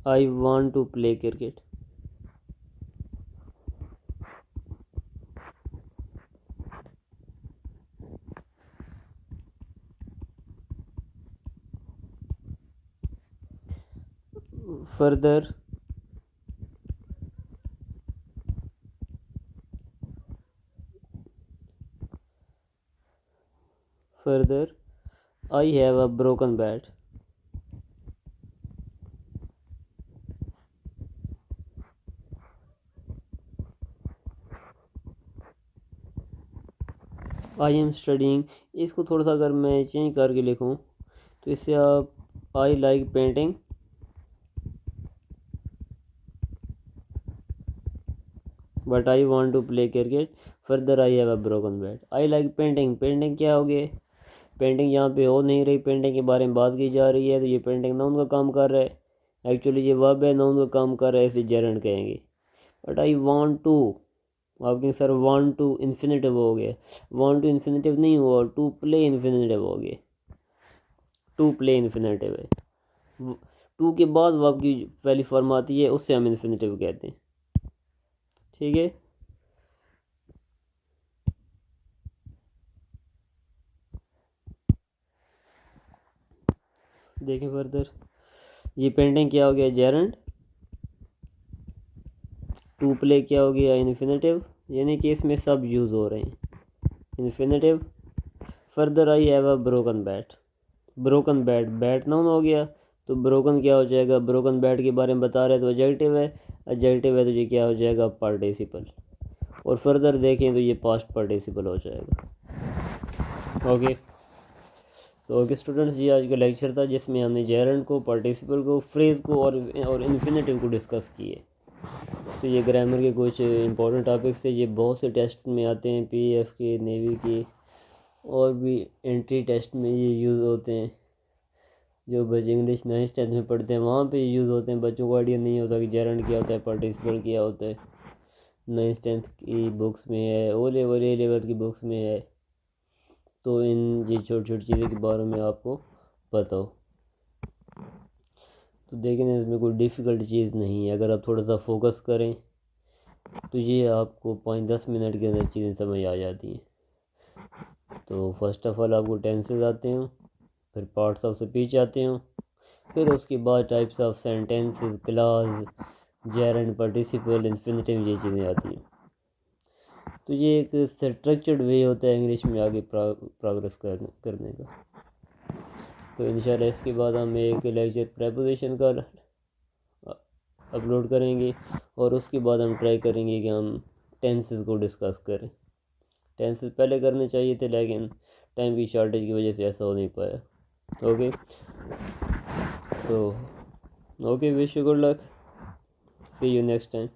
I want to play cricket. Further I have a broken bat. I am studying, इसको थोड़ा सा अगर मैं चेंज करके लिखूं तो इससे आप I like painting, but I want to play cricket, further I have a broken bat. I like painting, painting क्या हो गया? पेंटिंग यहाँ पे हो नहीं रही, पेंटिंग के बारे में बात की जा रही है, तो ये पेंटिंग नाउन का काम कर रहा है। एक्चुअली ये वर्ब है, नाउन का काम कर रहा है, इसे जेरेंड कहेंगे। बट आई वांट टू आप कहेंगे सर वांट टू इन्फिनेटिव हो गया, वांट टू इन्फिनेटिव नहीं हुआ, टू प्ले इन्फिनेटिव हो गया, टू प्ले इन्फिनेटिव है। टू के बाद वर्ब की पहली फॉर्म आती है, उससे हम इन्फिनेटिव कहते हैं। ठीक है, देखें फर्दर, ये पेंटिंग क्या हो गया, जेरंड। टू प्ले क्या हो गया, इन्फिनेटिव, यानी कि इसमें सब यूज़ हो रहे हैं infinitive. Further I have a broken bat, broken bat, bat noun हो गया, तो ब्रोकन क्या हो जाएगा, ब्रोकन बैट के बारे में बता रहे हैं तो एडजेक्टिव है, एडजेक्टिव है तो ये क्या हो जाएगा, पार्टिसिपल। और फर्दर देखें तो ये पास्ट पार्टिसिपल हो जाएगा। ओके, तो ओके स्टूडेंट्स, ये आज का लेक्चर था जिसमें हमने जेरंड को, पार्टिसिपल को, फ्रेज़ को और इन्फिनेटिव को डिस्कस किए। तो ये ग्रामर के कुछ इंपॉर्टेंट टॉपिक्स थे, ये बहुत से टेस्ट में आते हैं, पीएफ के, नेवी के, और भी एंट्री टेस्ट में ये यूज़ होते हैं। जो बच्चे इंग्लिश 9th 10th में पढ़ते हैं वहाँ पे यूज़ होते हैं। बच्चों को आइडिया नहीं होता कि जेरंड क्या होता है, पार्टिसिपल क्या होता है। 9th 10th की बुक्स में है, ओ लेवल ए लेवल की बुक्स में है, तो इन ये छोटी छोटी चीज़ों के बारे में आपको पता हो। तो देखें, इसमें कोई डिफ़िकल्ट चीज़ नहीं है, अगर आप थोड़ा सा फोकस करें तो ये आपको 5-10 मिनट के अंदर चीज़ें समझ आ जाती हैं। तो फर्स्ट ऑफ ऑल आपको टेंसेस आते हैं, फिर पार्ट्स ऑफ स्पीच आते हैं, फिर उसके बाद types of sentences, clause, gerund, participle, infinitive, ये चीज़ें आती हैं। तो ये एक स्ट्रक्चर्ड वे होता है इंग्लिश में आगे प्रोग्रेस करने का। तो इंशाल्लाह इसके बाद हम एक लेक्चर प्रेपोजिशन का अपलोड करेंगे, और उसके बाद हम ट्राई करेंगे कि हम टेंसेस को डिस्कस करें। टेंसेस पहले करने चाहिए थे, लेकिन टाइम की शॉर्टेज की वजह से ऐसा हो नहीं पाया। Okay, so okay, wish you good luck, see you next time.